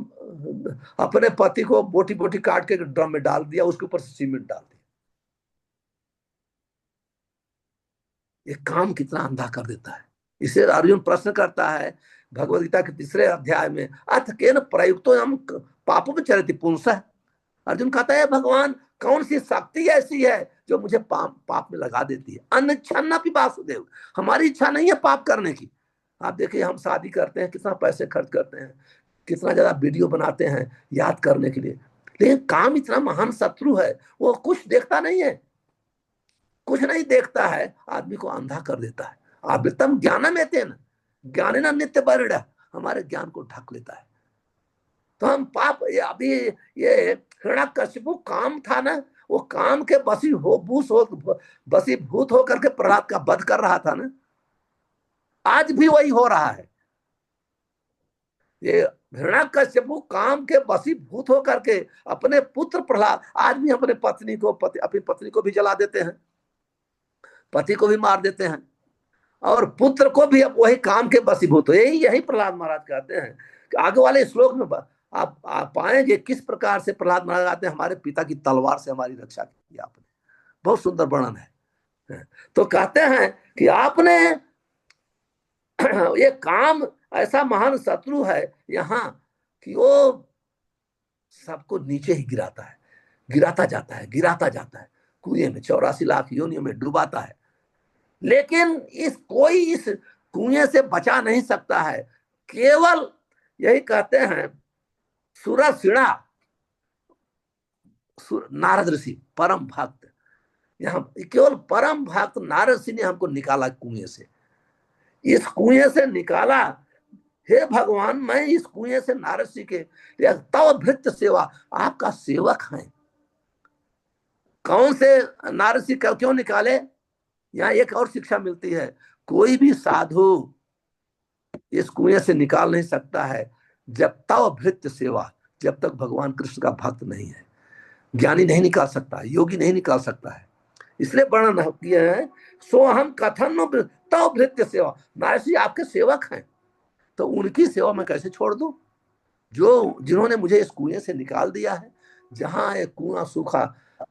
अपने पति को बोटी बोटी काट के ड्रम में डाल दिया, उसके ऊपर सीमेंट डाल दिया। ये काम कितना अंधा कर देता है। इसे अर्जुन प्रश्न करता है भगवद गीता के 3 अध्याय में, अथ केन प्रयुक्तो हम पापों में चरति पुंसः। अर्जुन कहता है भगवान कौन सी शक्ति ऐसी है जो मुझे पाप में लगा देती है। अनिच्छन्ना भी वासुदेव, हमारी इच्छा नहीं है पाप करने की। आप देखिए हम शादी करते हैं, कितना पैसे खर्च करते हैं, कितना ज्यादा वीडियो बनाते हैं याद करने के लिए, लेकिन काम इतना महान शत्रु है, वो कुछ देखता नहीं है, कुछ नहीं देखता है, आदमी को अंधा कर देता है। अवृतम ज्ञानम एतेन ज्ञानेन नित्य बरिड, हमारे ज्ञान को ढक लेता है। तो हम पाप, ये अभी ये हिरण्यकशिपु काम था ना, वो काम के बसीभूत होकर के प्रहलाद का वध कर रहा था ना, आज भी वही हो रहा है। ये हिरण्यकशिपु काम के बसीभूत होकर के अपने पुत्र प्रहलाद, आज भी अपने पत्नी को अपनी पत्नी को भी जला देते हैं, पति को भी मार देते हैं, और पुत्र को भी अब वही काम के बसीभूत हो। यही यही प्रहलाद महाराज कहते हैं कि आगे वाले श्लोक में आप पाएंगे किस प्रकार से प्रहलाद महाराज आते हैं, हमारे पिता की तलवार से हमारी रक्षा की आपने। बहुत सुंदर वर्णन है। तो कहते हैं कि आपने ये काम ऐसा महान शत्रु है यहाँ कि वो सबको नीचे ही गिराता है, गिराता जाता है, गिराता जाता है, कुएं में 84 लाख योनियों में डुबाता है। लेकिन इस कुएं से बचा नहीं सकता है। केवल यही कहते हैं सुरसिणा नारद ऋषि परम भक्त, यहाँ केवल परम भक्त नारद ऋषि ने हमको निकाला कुएं से, इस कुएं से निकाला। हे भगवान मैं इस कुएं से नारद ऋषि के तव भृत्य सेवा, आपका सेवक है। कौन से नारद ऋषि क्यों निकाले, यहाँ एक और शिक्षा मिलती है, कोई भी साधु इस कुएं से निकाल नहीं सकता है जब तव भृत्य सेवा, जब तक भगवान कृष्ण का भक्त नहीं है। ज्ञानी नहीं निकाल सकता, योगी नहीं निकाल सकता है। इसलिए वर्णन किए हैं, सो हम कथन तव भृत्य सेवा, नारद जी आपके सेवक हैं, तो उनकी सेवा मैं कैसे छोड़ दूं, जो जिन्होंने मुझे इस कुएं से निकाल दिया है। जहां एक कुआं सूखा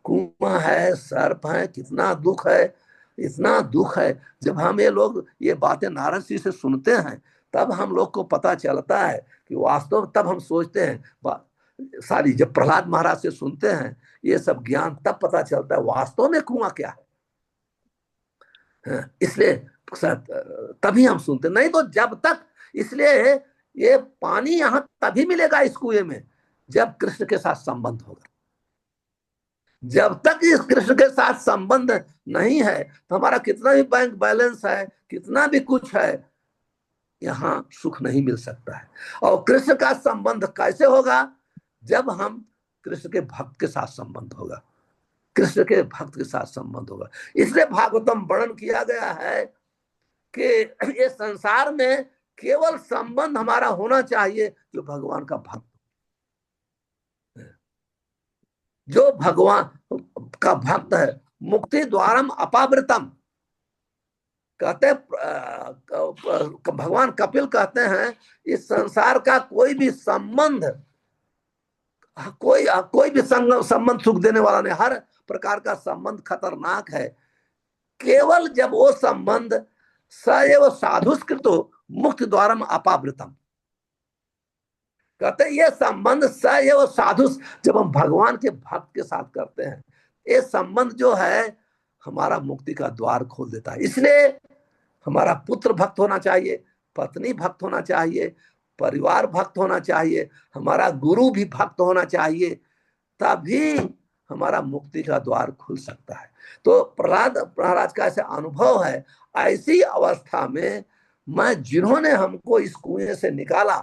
कुआं है, सर्प है, कितना दुख है, इतना दुख है। जब हम ये लोग ये बातें नारद जी से सुनते हैं तब हम लोग को पता चलता है कि वास्तव, तब हम सोचते हैं सारी, जब प्रहलाद महाराज से सुनते हैं ये सब ज्ञान, तब पता चलता है वास्तव में कुआं क्या है। इसलिए तभी हम सुनते, नहीं तो जब तक, इसलिए ये पानी यहां तभी मिलेगा इस कुएं में जब कृष्ण के साथ संबंध होगा। जब तक इस कृष्ण के साथ संबंध नहीं है तो हमारा कितना भी बैंक बैलेंस है, कितना भी कुछ है, यहां सुख नहीं मिल सकता है। और कृष्ण का संबंध कैसे होगा? जब हम कृष्ण के भक्त के साथ संबंध होगा, कृष्ण के भक्त के साथ संबंध होगा। इसलिए भागवतम वर्णन किया गया है कि ये संसार में केवल संबंध हमारा होना चाहिए जो भगवान का भक्त, जो भगवान का भक्त है। मुक्ति द्वारम अपावृतम कहते, भगवान कपिल कहते हैं इस संसार का कोई भी संबंध, कोई भी संबंध सुख देने वाला नहीं, हर प्रकार का संबंध खतरनाक है। केवल जब वो संबंध सएव साधुष्कृतो मुक्ति द्वारम अपावृतम, कहते ये संबंध सएव साधु, जब हम भगवान के भक्त के साथ करते हैं, ये संबंध जो है हमारा मुक्ति का द्वार खोल देता है। इसलिए हमारा पुत्र भक्त होना चाहिए, पत्नी भक्त होना चाहिए, परिवार भक्त होना चाहिए, हमारा गुरु भी भक्त होना चाहिए, तभी हमारा मुक्ति का द्वार खुल सकता है। तो प्रहलाद महाराज का ऐसा अनुभव है, ऐसी अवस्था में मैं, जिन्होंने हमको इस कुएं से निकाला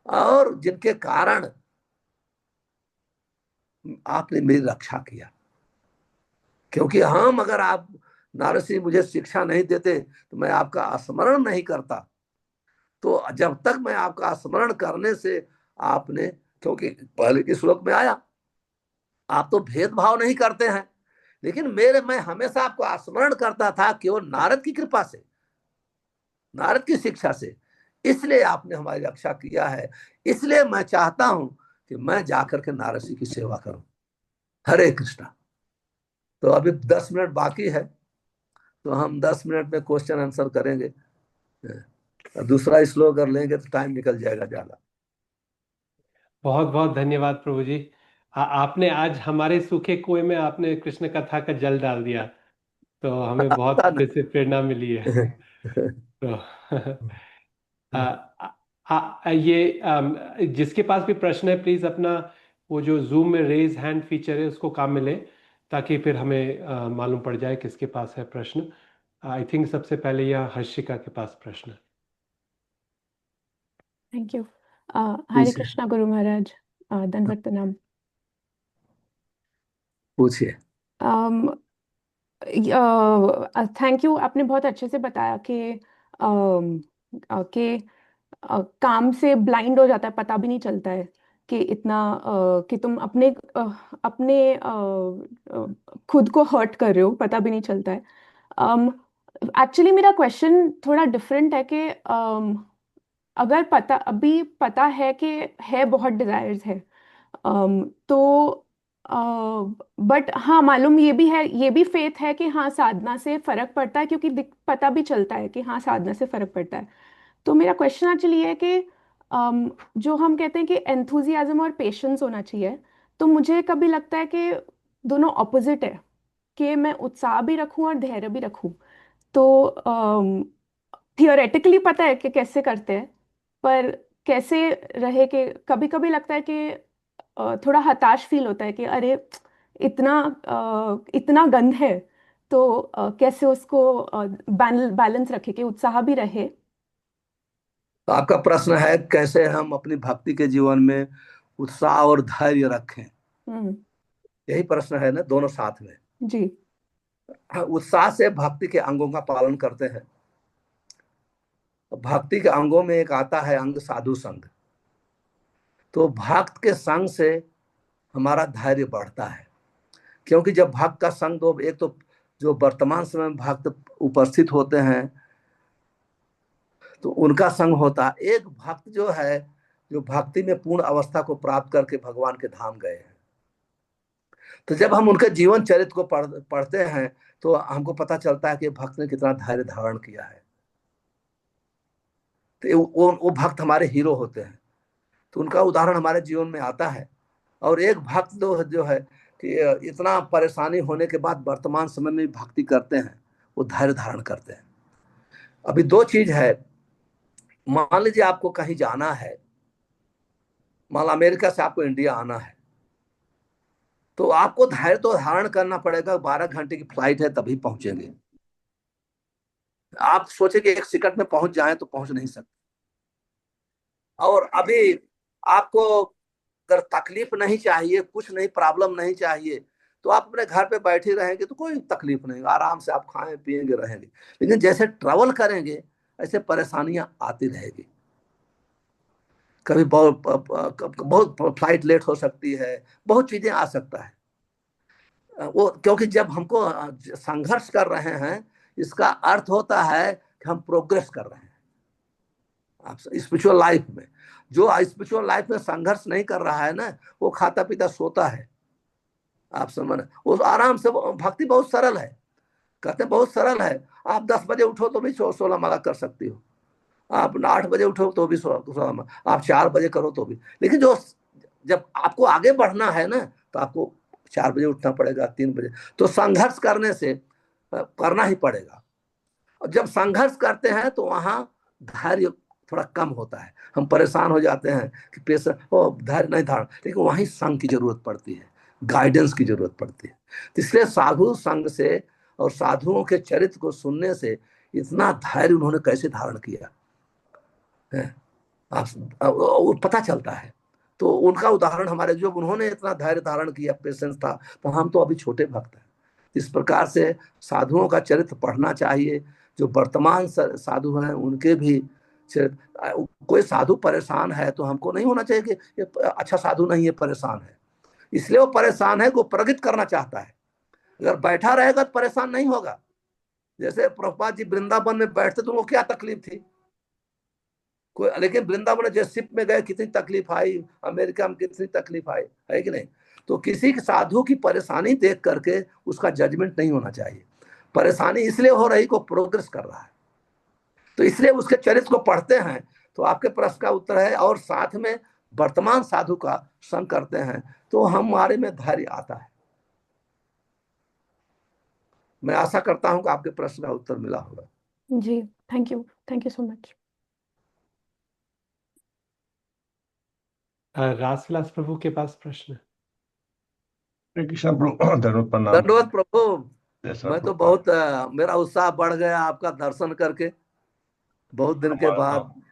और जिनके कारण आपने मेरी रक्षा किया, क्योंकि हम, अगर आप नारद सिंह मुझे शिक्षा नहीं देते तो मैं आपका स्मरण नहीं करता। तो जब तक मैं आपका स्मरण करने से आपने, क्योंकि पहले के श्लोक में आया आप तो भेदभाव नहीं करते हैं, लेकिन मैं हमेशा आपको स्मरण करता था केवल नारद की कृपा से, नारद की शिक्षा से, इसलिए आपने हमारी रक्षा किया है। इसलिए मैं चाहता हूं कि मैं जाकर के नारद सिंह की सेवा करूं। हरे कृष्णा। तो अभी 10 मिनट बाकी है, तो हम 10 मिनट में क्वेश्चन आंसर करेंगे। दूसरा श्लोक अगर लेंगे तो टाइम निकल जाएगा ज्यादा। बहुत बहुत धन्यवाद प्रभु जी। आपने आज हमारे सूखे कुएं में आपने कृष्ण कथा का जल डाल दिया, तो हमें बहुत इससे प्रेरणा मिली है। तो जिसके पास भी प्रश्न है प्लीज अपना वो जो जूम में रेज हैंड फीचर है उसको काम मिले, ताकि फिर हमें मालूम पड़ जाए किसके पास है प्रश्न। आई थिंक सबसे पहले यह हर्षिका के पास प्रश्न है। Thank you. हरे कृष्णा गुरु महाराज, दंडवत प्रणाम। पूछिए। थैंक यू, आपने बहुत अच्छे से बताया कि काम से ब्लाइंड हो जाता है, पता भी नहीं चलता है कि इतना कि तुम अपने खुद को हर्ट कर रहे हो, पता भी नहीं चलता है। एक्चुअली मेरा क्वेश्चन थोड़ा डिफरेंट है कि अगर अभी पता है कि है बहुत डिजायर्स है, तो बट हाँ मालूम ये भी है, ये भी फेथ है कि हाँ साधना से फर्क पड़ता है, क्योंकि पता भी चलता है कि हाँ साधना से फर्क पड़ता है। तो मेरा क्वेश्चन एक्चुअली है कि जो हम कहते हैं कि एंथुजियाज्म और पेशेंस होना चाहिए, तो मुझे कभी लगता है कि दोनों ऑपोजिट है, कि मैं उत्साह भी रखूं और धैर्य भी रखूं। तो थियोरेटिकली पता है कि कैसे करते हैं, पर कैसे रहे, कि कभी कभी लगता है कि थोड़ा हताश फील होता है कि अरे इतना गंद है, तो कैसे उसको बैलेंस रखे कि उत्साह भी रहे। तो आपका प्रश्न है कैसे हम अपनी भक्ति के जीवन में उत्साह और धैर्य रखें, यही प्रश्न है ना, दोनों साथ में। जी। उत्साह से भक्ति के अंगों का पालन करते हैं। भक्ति के अंगों में एक आता है अंग साधु संग। तो भक्त के संग से हमारा धैर्य बढ़ता है, क्योंकि जब भक्त का संग, तो एक तो जो वर्तमान समय में भक्त उपस्थित होते हैं तो उनका संग होता है। एक भक्त जो है, जो भक्ति में पूर्ण अवस्था को प्राप्त करके भगवान के धाम गए हैं, तो जब हम उनके जीवन चरित्र को पढ़ते हैं तो हमको पता चलता है कि भक्त ने कितना धैर्य धारण किया है। तो वो भक्त हमारे हीरो होते हैं, तो उनका उदाहरण हमारे जीवन में आता है। और एक भक्त जो है कि इतना परेशानी होने के बाद वर्तमान समय में भक्ति करते हैं, वो धैर्य धारण करते हैं। अभी दो चीज है। मान लीजिए आपको कहीं जाना है, मान लो अमेरिका से आपको इंडिया आना है, तो आपको धैर्य तो धारण करना पड़ेगा। 12 घंटे की फ्लाइट है, तभी पहुंचेंगे। आप सोचे कि एक सेकंड में पहुंच जाए, तो पहुंच नहीं सकते। और अभी आपको अगर तकलीफ नहीं चाहिए, कुछ नहीं, प्रॉब्लम नहीं चाहिए, तो आप अपने घर पे बैठे रहेंगे तो कोई तकलीफ नहीं, आराम से आप खाएं पिएंगे रहेंगे। लेकिन जैसे ट्रैवल करेंगे, ऐसे परेशानियां आती रहेगी। कभी बहुत बहुत फ्लाइट लेट हो सकती है, बहुत चीजें आ सकता है। वो क्योंकि जब हमको संघर्ष कर रहे हैं, इसका अर्थ होता है कि हम प्रोग्रेस कर रहे हैं। आप स्पिरिचुअल लाइफ में, जो स्पिरिचुअल लाइफ में संघर्ष नहीं कर रहा है ना, वो खाता पीता सोता है। आप समझ, वो आराम से, भक्ति बहुत सरल है। कहते हैं बहुत सरल है। आप 10 बजे उठो तो भी 16 माला कर सकती हो। आप 8 बजे उठो तो भी 16 माला, आप 4 बजे करो तो भी। लेकिन जो, जब आपको आगे बढ़ना है ना, तो आपको 4 बजे उठना पड़ेगा, 3 बजे। तो संघर्ष करने से करना ही पड़ेगा। और जब संघर्ष करते हैं तो वहां धैर्य थोड़ा कम होता है। हम परेशान हो जाते हैं कि पेशेंस, ओ धैर्य नहीं धारण, लेकिन वहीं संघ की जरूरत पड़ती है, गाइडेंस की जरूरत पड़ती है। तो इसलिए साधु संघ से और साधुओं के चरित्र को सुनने से इतना धैर्य उन्होंने कैसे धारण किया है, आप वो पता चलता है। तो उनका उदाहरण हमारे, जो उन्होंने इतना धैर्य धारण किया, पेशेंस था, तो हम तो अभी छोटे भक्त हैं। इस प्रकार से साधुओं का चरित्र पढ़ना चाहिए। जो वर्तमान साधु हैं उनके भी चरित्र। कोई साधु परेशान है तो हमको नहीं होना चाहिए कि ये अच्छा साधु नहीं है, परेशान है। इसलिए वो परेशान है कि वो प्रगति करना चाहता है। अगर बैठा रहेगा तो परेशान नहीं होगा। जैसे प्रभुपाद जी वृंदावन में बैठते तो उनको क्या तकलीफ थी, कोई, लेकिन वृंदावन जैसे शिप में गए कितनी तकलीफ आई, अमेरिका में कितनी तकलीफ आई, है कि नहीं। तो किसी साधु की परेशानी देख करके उसका जजमेंट नहीं होना चाहिए। परेशानी इसलिए हो रही को प्रोग्रेस कर रहा है, तो इसलिए उसके चरित्र को पढ़ते हैं। तो आपके प्रश्न का उत्तर है, और साथ में वर्तमान साधु का संग करते हैं, तो हमारे में धैर्य आता है। मैं आशा करता हूं कि आपके प्रश्न का उत्तर मिला होगा। जी, थैंक यू सो मच। रासविलास प्रभु के पास प्रश्न। हरे कृष्ण प्रभु, धन्यवाद, प्रणाम। धन्यवाद प्रभु। जैसा मैं तो प्रभुपाद, बहुत मेरा उत्साह बढ़ गया आपका दर्शन करके, बहुत दिन के हमारा बाद।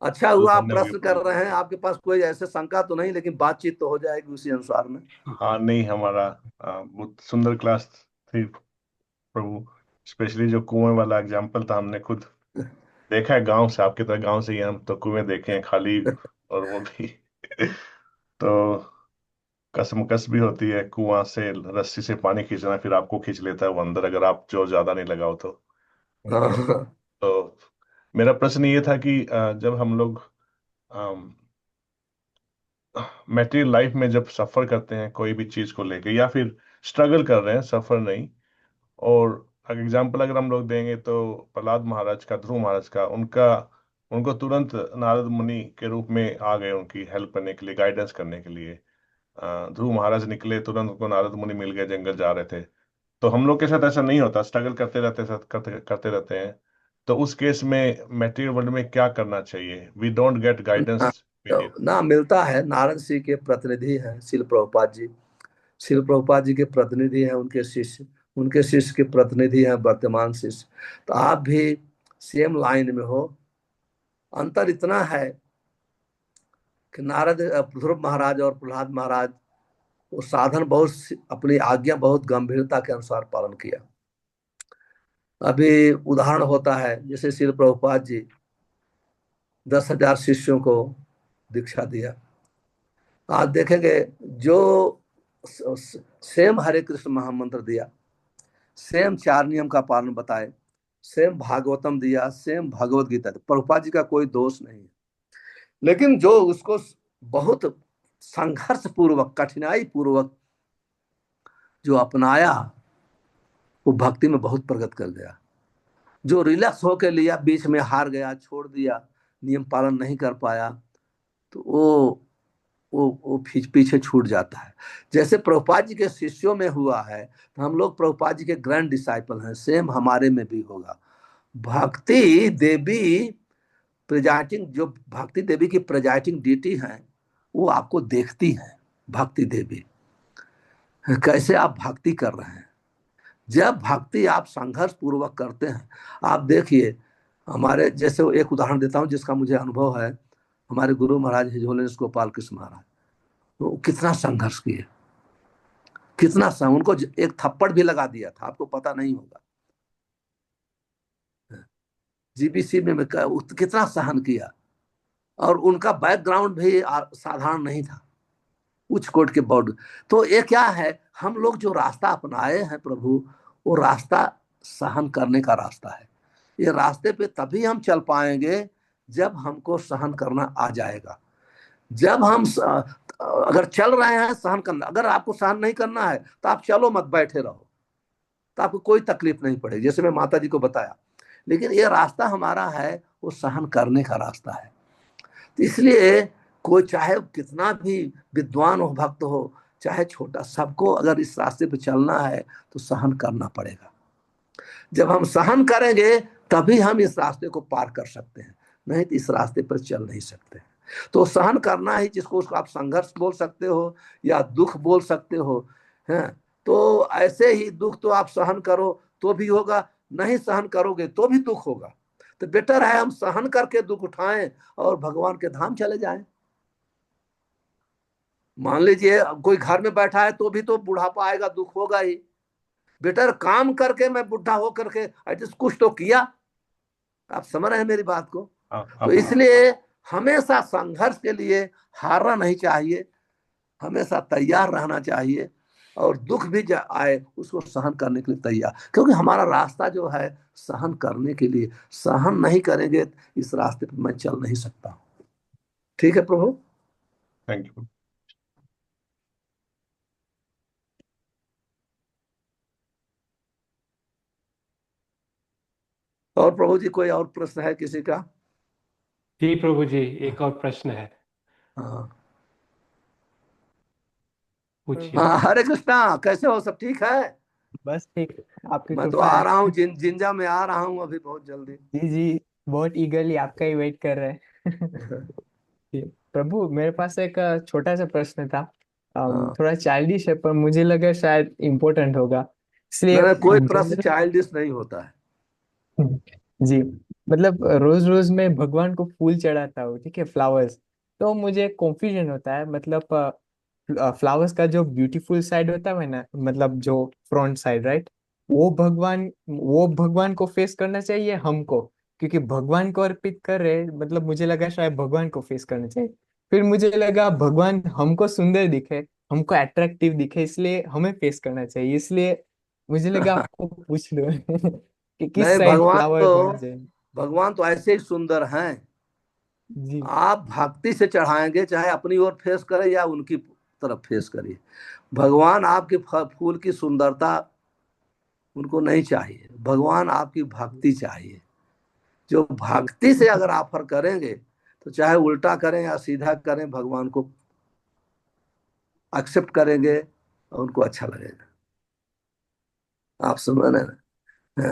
अच्छा हुआ आप धन्य भी प्रश्न कर प्रभु। रहे हैं। आपके पास कोई ऐसे शंका तो नहीं, लेकिन बातचीत तो हो जाएगी उसी अनुसार में। हाँ नहीं, हमारा बहुत सुंदर क्लास थी प्रभु। स्पेशली जो कुएं वाला एग्जाम्पल था, हमने खुद देखा है गांव से, आपके तरह गांव से ही हम तो कुएं देखे हैं खाली, और वो भी तो कसमकस भी होती है कुआं से रस्सी से पानी खींचना, फिर आपको खींच लेता है वो अंदर, अगर आप जोर ज्यादा नहीं लगाओ तो। हाँ, तो मेरा प्रश्न ये था कि जब हम लोग मेटेरियल लाइफ में जब सफर करते हैं कोई भी चीज को लेके, या फिर स्ट्रगल कर रहे हैं, सफर नहीं, और एग्जाम्पल अगर हम लोग देंगे तो प्रहलाद महाराज का, ध्रुव महाराज का, उनका, उनको तुरंत नारद मुनि के रूप में आ गए उनकी हेल्प करने के लिए, गाइडेंस करने के लिए। ध्रुव महाराज निकले, तुरंत उनको नारद मुनि मिल गए, जंगल जा रहे थे। तो हम लोग के साथ ऐसा नहीं होता, स्ट्रगल करते रहते, साथ करते रहते हैं। तो उस केस में मेटेरियल वर्ल्ड में क्या करना चाहिए? वी डोंट गेट ना, गाइडेंस इमीडिएट। ना मिलता है। नारायण सिंह के प्रतिनिधि हैं शिल प्रभुपाद जी। शिल प्रभुपाद जी के प्रतिनिधि हैं उनके शिष्य, उनके शिष्य के प्रतिनिधि हैं वर्तमान शिष्य। तो आप भी सेम लाइन में हो। अंतर इतना है कि नारद, ध्रुव महाराज और प्रहलाद महाराज, वो साधन बहुत, अपनी आज्ञा बहुत गंभीरता के अनुसार पालन किया। अभी उदाहरण होता है, जैसे श्रील प्रभुपाद जी 10,000 शिष्यों को दीक्षा दिया। आज देखेंगे जो सेम हरे कृष्ण महामंत्र दिया, सेम 4 नियम का पालन बताए, सेम भागवतम दिया, सेम भगवत गीता दी, प्रभुपाद जी का कोई दोष नहीं है। लेकिन जो उसको बहुत संघर्ष पूर्वक, कठिनाई पूर्वक जो अपनाया, वो भक्ति में बहुत प्रगति कर गया। जो रिलैक्स होकर लिया, बीच में हार गया, छोड़ दिया, नियम पालन नहीं कर पाया, तो वो पीछे छूट जाता है। जैसे प्रभुपाद जी के शिष्यों में हुआ है, तो हम लोग प्रभुपाद जी के ग्रैंड डिसाइपल हैं, सेम हमारे में भी होगा। भक्ति देवी प्रेजाइटिंग, जो भक्ति देवी की प्रेजाइटिंग डीटी है, वो आपको देखती है। भक्ति देवी कैसे आप भक्ति कर रहे हैं। जब भक्ति आप संघर्ष पूर्वक करते हैं, आप देखिए, हमारे जैसे एक उदाहरण देता हूं जिसका मुझे अनुभव है। हमारे गुरु महाराज हिजोलेस गोपाल कृष्ण महाराज, वो कितना संघर्ष किए, कितना उनको एक थप्पड़ भी लगा दिया था, आपको पता नहीं होगा। जीबीसी में कितना सहन किया, और उनका बैकग्राउंड भी साधारण नहीं था, उच्च कोट के बोर्ड। तो ये क्या है, हम लोग जो रास्ता अपनाए हैं प्रभु, वो रास्ता सहन करने का रास्ता है। ये रास्ते पे तभी हम चल पाएंगे जब हमको सहन करना आ जाएगा। जब हम अगर चल रहे हैं सहन करना, अगर आपको सहन नहीं करना है तो आप चलो मत, बैठे रहो, तो आपको कोई तकलीफ नहीं पड़ेगी, जैसे मैं माता जी को बताया। लेकिन ये रास्ता हमारा है, वो सहन करने का रास्ता है। तो इसलिए कोई चाहे कितना भी विद्वान हो, भक्त हो, चाहे छोटा, सबको अगर इस रास्ते पे चलना है तो सहन करना पड़ेगा। जब हम सहन करेंगे तभी हम इस रास्ते को पार कर सकते हैं, नहीं तो इस रास्ते पर चल नहीं सकते। तो सहन करना ही, जिसको उसको आप संघर्ष बोल सकते हो या दुख बोल सकते हो, है। तो ऐसे ही दुख तो आप सहन करो तो भी होगा, नहीं सहन करोगे तो भी दुख होगा। तो बेटर है हम सहन करके दुख उठाएं और भगवान के धाम चले जाएं। मान लीजिए कोई घर में बैठा है तो भी तो बुढ़ापा आएगा, दुख होगा ही। बेटर काम करके मैं बुढ़ा हो करके एटलीस्ट कुछ तो किया। आप समझ रहे हैं मेरी बात को। तो इसलिए हमेशा संघर्ष के लिए हारना नहीं चाहिए, हमेशा तैयार रहना चाहिए, और दुख भी आए उसको सहन करने के लिए तैयार, क्योंकि हमारा रास्ता जो है सहन करने के लिए, सहन नहीं करेंगे इस रास्ते पर मैं चल नहीं सकता। ठीक है प्रभु, थैंक यू। और प्रभु जी कोई और प्रश्न है किसी का? जी प्रभु जी, एक और प्रश्न है, हाँ पूछिए। हाँ, हरे कृष्णा, कैसे हो, सब ठीक है? बस ठीक, आपकी मैं तो कृपा आ है। रहा हूँ, जिंजा में आ रहा हूँ अभी बहुत जल्दी। जी जी, बहुत ईगरली आपका ही वेट कर रहे हैं। जी, प्रभु मेरे पास एक छोटा सा प्रश्न था। हाँ, थोड़ा चाइल्डिश है पर मुझे लगा शायद इम्पोर्टेंट होगा, इसलिए नहीं कोई प्रश्न जनरल। चाइल्डिश नहीं होता है। जी, मतलब रोज रोज मैं भगवान को फूल चढ़ाता हूँ, ठीक है, फ्लावर्स। तो मुझे कंफ्यूजन होता है, मतलब फ्लावर्स का जो ब्यूटीफुल साइड होता है ना, मतलब जो फ्रंट साइड, राइट, वो भगवान को फेस करना चाहिए हमको, क्योंकि भगवान को अर्पित कर रहे हैं, मतलब मुझे लगा शायद भगवान को फेस करना चाहिए। फिर मुझे लगा भगवान हमको सुंदर दिखे, हमको अट्रैक्टिव दिखे, इसलिए हमें फेस करना चाहिए, इसलिए मुझे लगा आपको पूछ लो कि किस नहीं, साइड फ्लावर होना चाहिए। भगवान तो ऐसे ही सुंदर हैं। जी आप भक्ति से चढ़ाएंगे, चाहे अपनी ओर फेस करें या उनकी तरफ फेस करिए, भगवान आपके फूल की सुंदरता उनको नहीं चाहिए, भगवान आपकी भक्ति चाहिए। जो भक्ति से अगर ऑफर करेंगे तो चाहे उल्टा करें या सीधा करें, भगवान को एक्सेप्ट करेंगे और उनको अच्छा लगेगा। आप समझ रहे हैं ना?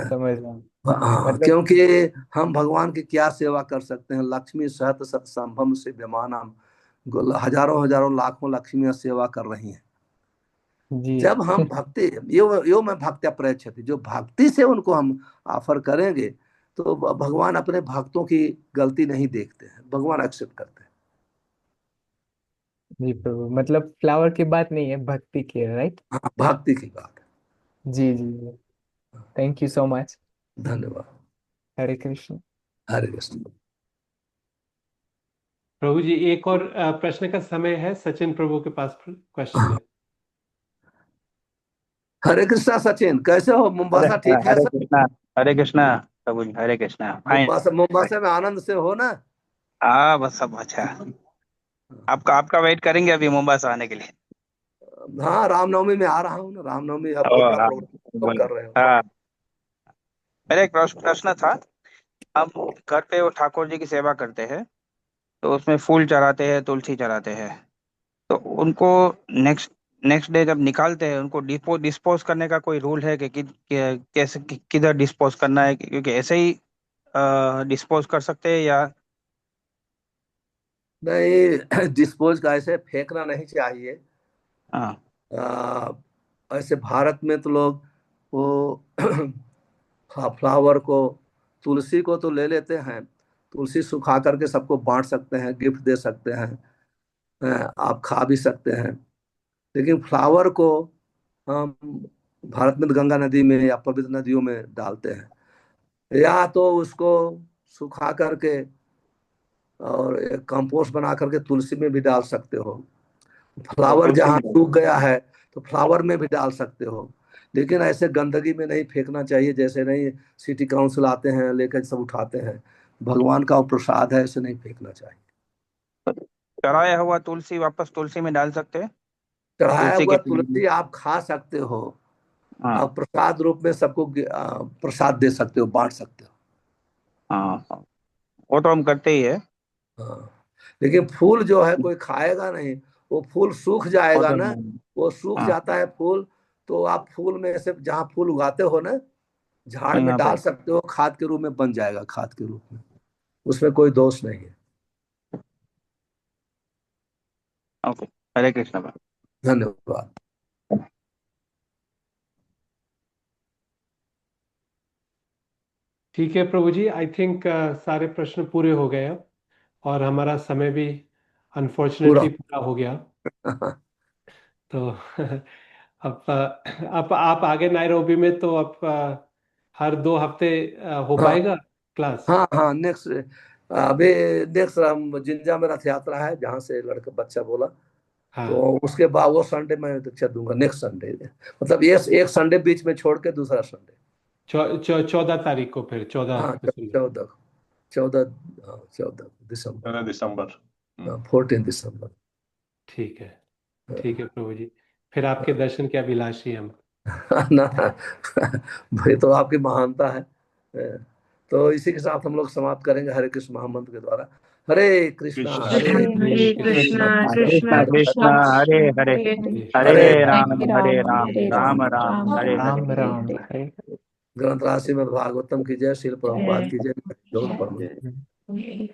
समझ रहा हूँ। हाँ, मतलब क्योंकि हम भगवान की क्या सेवा कर सकते हैं। लक्ष्मी सहत सत्संभम से विमानम, हजारों हजारों लाखों लक्ष्मियां सेवा कर रही हैं। जी जब हम भक्ति, यो मैं भक्त्या प्रयच्छति, जो भक्ति से उनको हम ऑफर करेंगे तो भगवान अपने भक्तों की गलती नहीं देखते हैं, भगवान एक्सेप्ट करते हैं। जी प्रभु, मतलब फ्लावर की बात नहीं है, भक्ति की है, राइट। हाँ, भक्ति की बात जी जी जी, थैंक यू सो मच। है। धन्यवाद। हरे कृष्ण। हरे कृष्ण। प्रभु जी, एक और प्रश्न का समय है, सचिन प्रभु के पास क्वेश्चन है। हरे कृष्णा सचिन, कैसे हो? अरे मुंबासा ठीक है हरे सब? कृष्णा। हरे कृष्णा प्रभु जी, हरे कृष्णा, फाइन। मुंबासा में आनंद से हो ना? हाँ बस सब अच्छा। आपका आपका वेट करेंगे अभी मुंबई आने के लिए। हाँ, रामनवमी में आ रहा हूँ ना, रामनवमी अब बहुत बड़ा हाँ प्रोग्राम कर रहे हो। हाँ, मेरा एक प्रश्न था। हम घर पे वो ठाकुर जी की सेवा करते हैं, तो उसमें फूल चढ़ाते हैं, तुलसी चढ़ाते हैं, तो उनको नेक्स्ट नेक्स्ट डे जब निकालते हैं, उनको डिस्पोज करने का कोई रूल है कि कैसे किधर डिस्पोज करना है, क्योंकि ऐसे ही डिस्पोज कर सकते हैं या? नहीं, डिस्पोज का ऐसे फेंकना नहीं चाहिए। हाँ। आ, ऐसे भारत में तो लोग वो फ्लावर को, तुलसी को तो ले लेते हैं, तुलसी सुखा करके सबको बांट सकते हैं, गिफ्ट दे सकते हैं, आप खा भी सकते हैं। लेकिन फ्लावर को हम भारत में तो गंगा नदी में या पवित्र नदियों में डालते हैं, या तो उसको सुखा करके और एक कंपोस्ट बना करके तुलसी में भी डाल सकते हो। फ्लावर तुलसी जहाँ में डाल। सूख गया है तो फ्लावर में भी डाल सकते हो। लेकिन ऐसे गंदगी में नहीं फेंकना चाहिए, जैसे नहीं सिटी काउंसिल आते हैं लेकर सब उठाते हैं। भगवान का वो प्रसाद है, ऐसे नहीं फेंकना चाहिए। चढ़ाया हुआ तुलसी वापस तुलसी में डाल सकते हैं? चढ़ाया तुलसी के हुआ पेड़। तुलसी आप खा सकते हो, हाँ। आप प्रसाद रूप में सबको प्रसाद दे सकते हो, बांट सकते हो। हाँ हाँ, वो तो हम करते ही है। हाँ, लेकिन फूल जो है कोई खाएगा नहीं, वो फूल सूख वो जाएगा तो ना। वो सूख हाँ, जाता है फूल, तो आप फूल में से जहाँ फूल उगाते हो ना, झाड़ में यहाँ पे। डाल सकते हो, खाद के रूप में बन जाएगा, खाद के रूप में। उसमें कोई दोष नहीं है। ओके। हरे कृष्ण भाई। धन्यवाद। ठीक है प्रभु जी, आई थिंक सारे प्रश्न पूरे हो गए अब, और हमारा समय भी पूरा। अनफॉर्चुनेटली पूरा हो गया। तो अब अब आप आगे नायरोबी में, तो अब हर 2 हफ्ते हो हाँ पाएगा क्लास? हाँ हाँ, नेक्स्ट अभी नेक्स्ट जिंजा में रथ यात्रा है, जहाँ से लड़का बच्चा बोला। तो हाँ, उसके बाद वो संडे मैं लेक्चर दूंगा, नेक्स्ट संडे। मतलब ये एक संडे बीच में छोड़ के दूसरा संडे। 14 तारीख को, फिर 14 हाँ, दिसंबर 14, 14, हाँ 14 दिसंबर, 14 दिसंबर। 14 दिसंबर। ठीक है। ठीक है प्रभु जी, फिर आपके दर्शन के अभिलाषी हम। ना, भाई तो आपकी महानता है। तो इसी के साथ हम लोग समाप्त करेंगे हरे कृष्ण महामंत्र के द्वारा। हरे कृष्णा कृष्ण हरे हरे हरे हरे कृष्ण कृष्णा कृष्ण कृष्णा कृष्ण कृष्णा हरे हरे, हरे हरे कृष्ण हरे हरे राम हरे हरे राम राम, हरे राम राम राम राम हरे राम हरे। राम हरे राम हरे। हरे ग्रंथ राशि में भागवतम की जय, श्रील प्रभुपाद की जय, गौर परम। हरे।